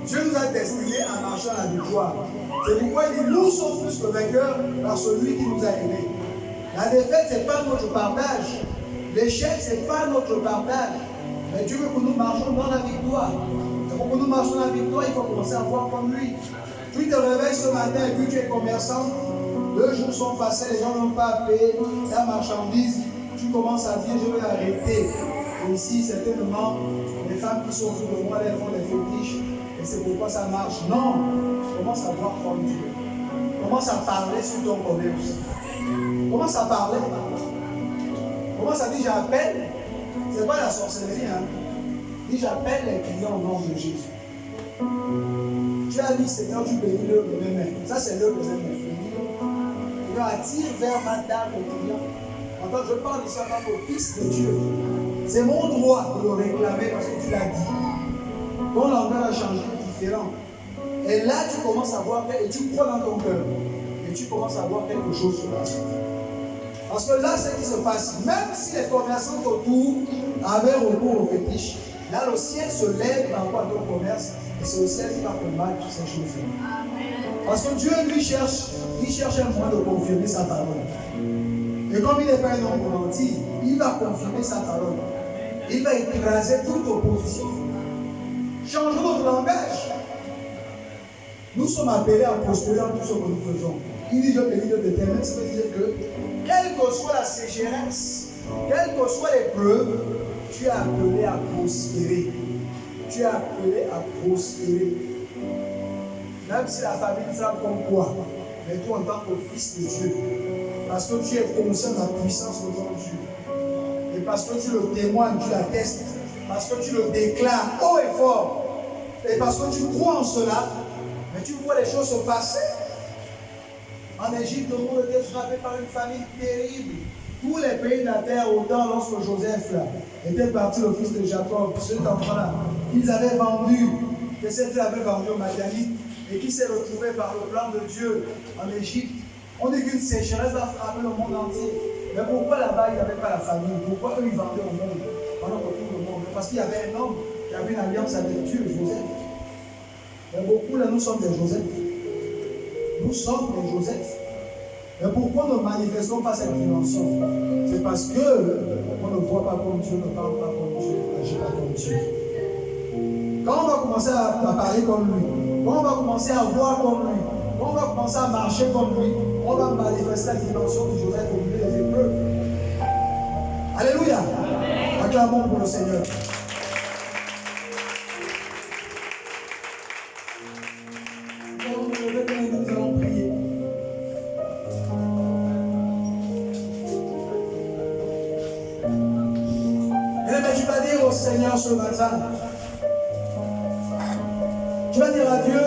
Dieu nous a destinés à marcher à la victoire. C'est pourquoi il dit, nous sommes plus que vainqueurs par celui qui nous a aimés. La défaite, ce n'est pas notre partage. L'échec, ce n'est pas notre partage. Mais Dieu veut que nous marchions dans la victoire. Et pour que nous marchions dans la victoire, il faut commencer à voir comme lui. Tu te réveilles ce matin et puis tu es commerçant. 2 jours sont passés, les gens n'ont pas payé ta marchandise. Tu commences à dire, je vais arrêter. Et ici, certainement, les femmes qui sont autour de moi, elles font des fétiches. Et c'est pourquoi ça marche. Non, commence à voir comme Dieu. Commence à parler sur ton commerce. Commence à parler. Commence à dire, j'appelle. C'est pas la sorcellerie, hein. Dis, j'appelle les clients au nom de Jésus. Tu as dit, Seigneur, tu bénis l'œuvre de mes mains. Ça, c'est l'œuvre de mes mains. Je attire vers ma table les clients. Quand je parle ici en tant que fils de Dieu, c'est mon droit de le réclamer parce que tu l'as dit. Ton langage a changé, différent. Et là, tu commences à voir, et tu crois dans ton cœur, et tu commences à voir quelque chose se passer. Parce que là, ce qui se passe, même si les commerçants autour avaient recours aux fétiches, là, le ciel se lève par rapport à ton commerce, et c'est le ciel qui va combattre toutes ces choses-là. Parce que Dieu, lui, cherche un moyen de confirmer sa parole. Et comme il n'est pas un homme pour mentir, il va confirmer sa parole. Il va écraser toute opposition. Changeons notre langage. Nous sommes appelés à prospérer dans tout ce que nous faisons. Il dit, je bénis de déterminer, ça veut dire que, quelle que soit la sécheresse, quelles que soient les preuves, tu es appelé à prospérer. Tu es appelé à prospérer. Même si la famille semble comme toi, mais toi en tant que fils de Dieu, Parce que tu es conscient de la puissance de ton Dieu. Et parce que tu le témoignes, tu l'attestes. Parce que tu le déclares haut et fort. Et parce que tu crois en cela, mais tu vois les choses se passer. En Égypte, le monde était frappé par une famine terrible. Tous les pays de la terre, autant lorsque Joseph était parti, le fils de Jacob, cet enfant-là, qu'ils avaient vendu, que cet fils avait vendu aux Madianites, et qui s'est retrouvé par le plan de Dieu en Égypte. On dit qu'une sécheresse va frapper le monde entier. Mais pourquoi là-bas, il n'y avait pas la famille? Pourquoi eux, ils vendaient au monde pendant que tout le monde? Parce qu'il y avait un homme qui avait une alliance avec Dieu, Joseph. Mais beaucoup là, nous sommes des Joseph. Nous sommes des Joseph. Mais pourquoi ne manifestons pas cette dimension? C'est parce que on ne voit pas comme Dieu, ne parle pas comme Dieu, n'agit pas comme Dieu. Quand on va commencer à parler comme lui, quand on va commencer à voir comme lui, quand on va commencer à marcher comme lui, on va manifester la dimension de Joseph au milieu des épreuves. Alléluia. Acclamons pour le Seigneur. Nous allons prier. Mais tu vas dire au Seigneur ce matin, tu vas dire à Dieu,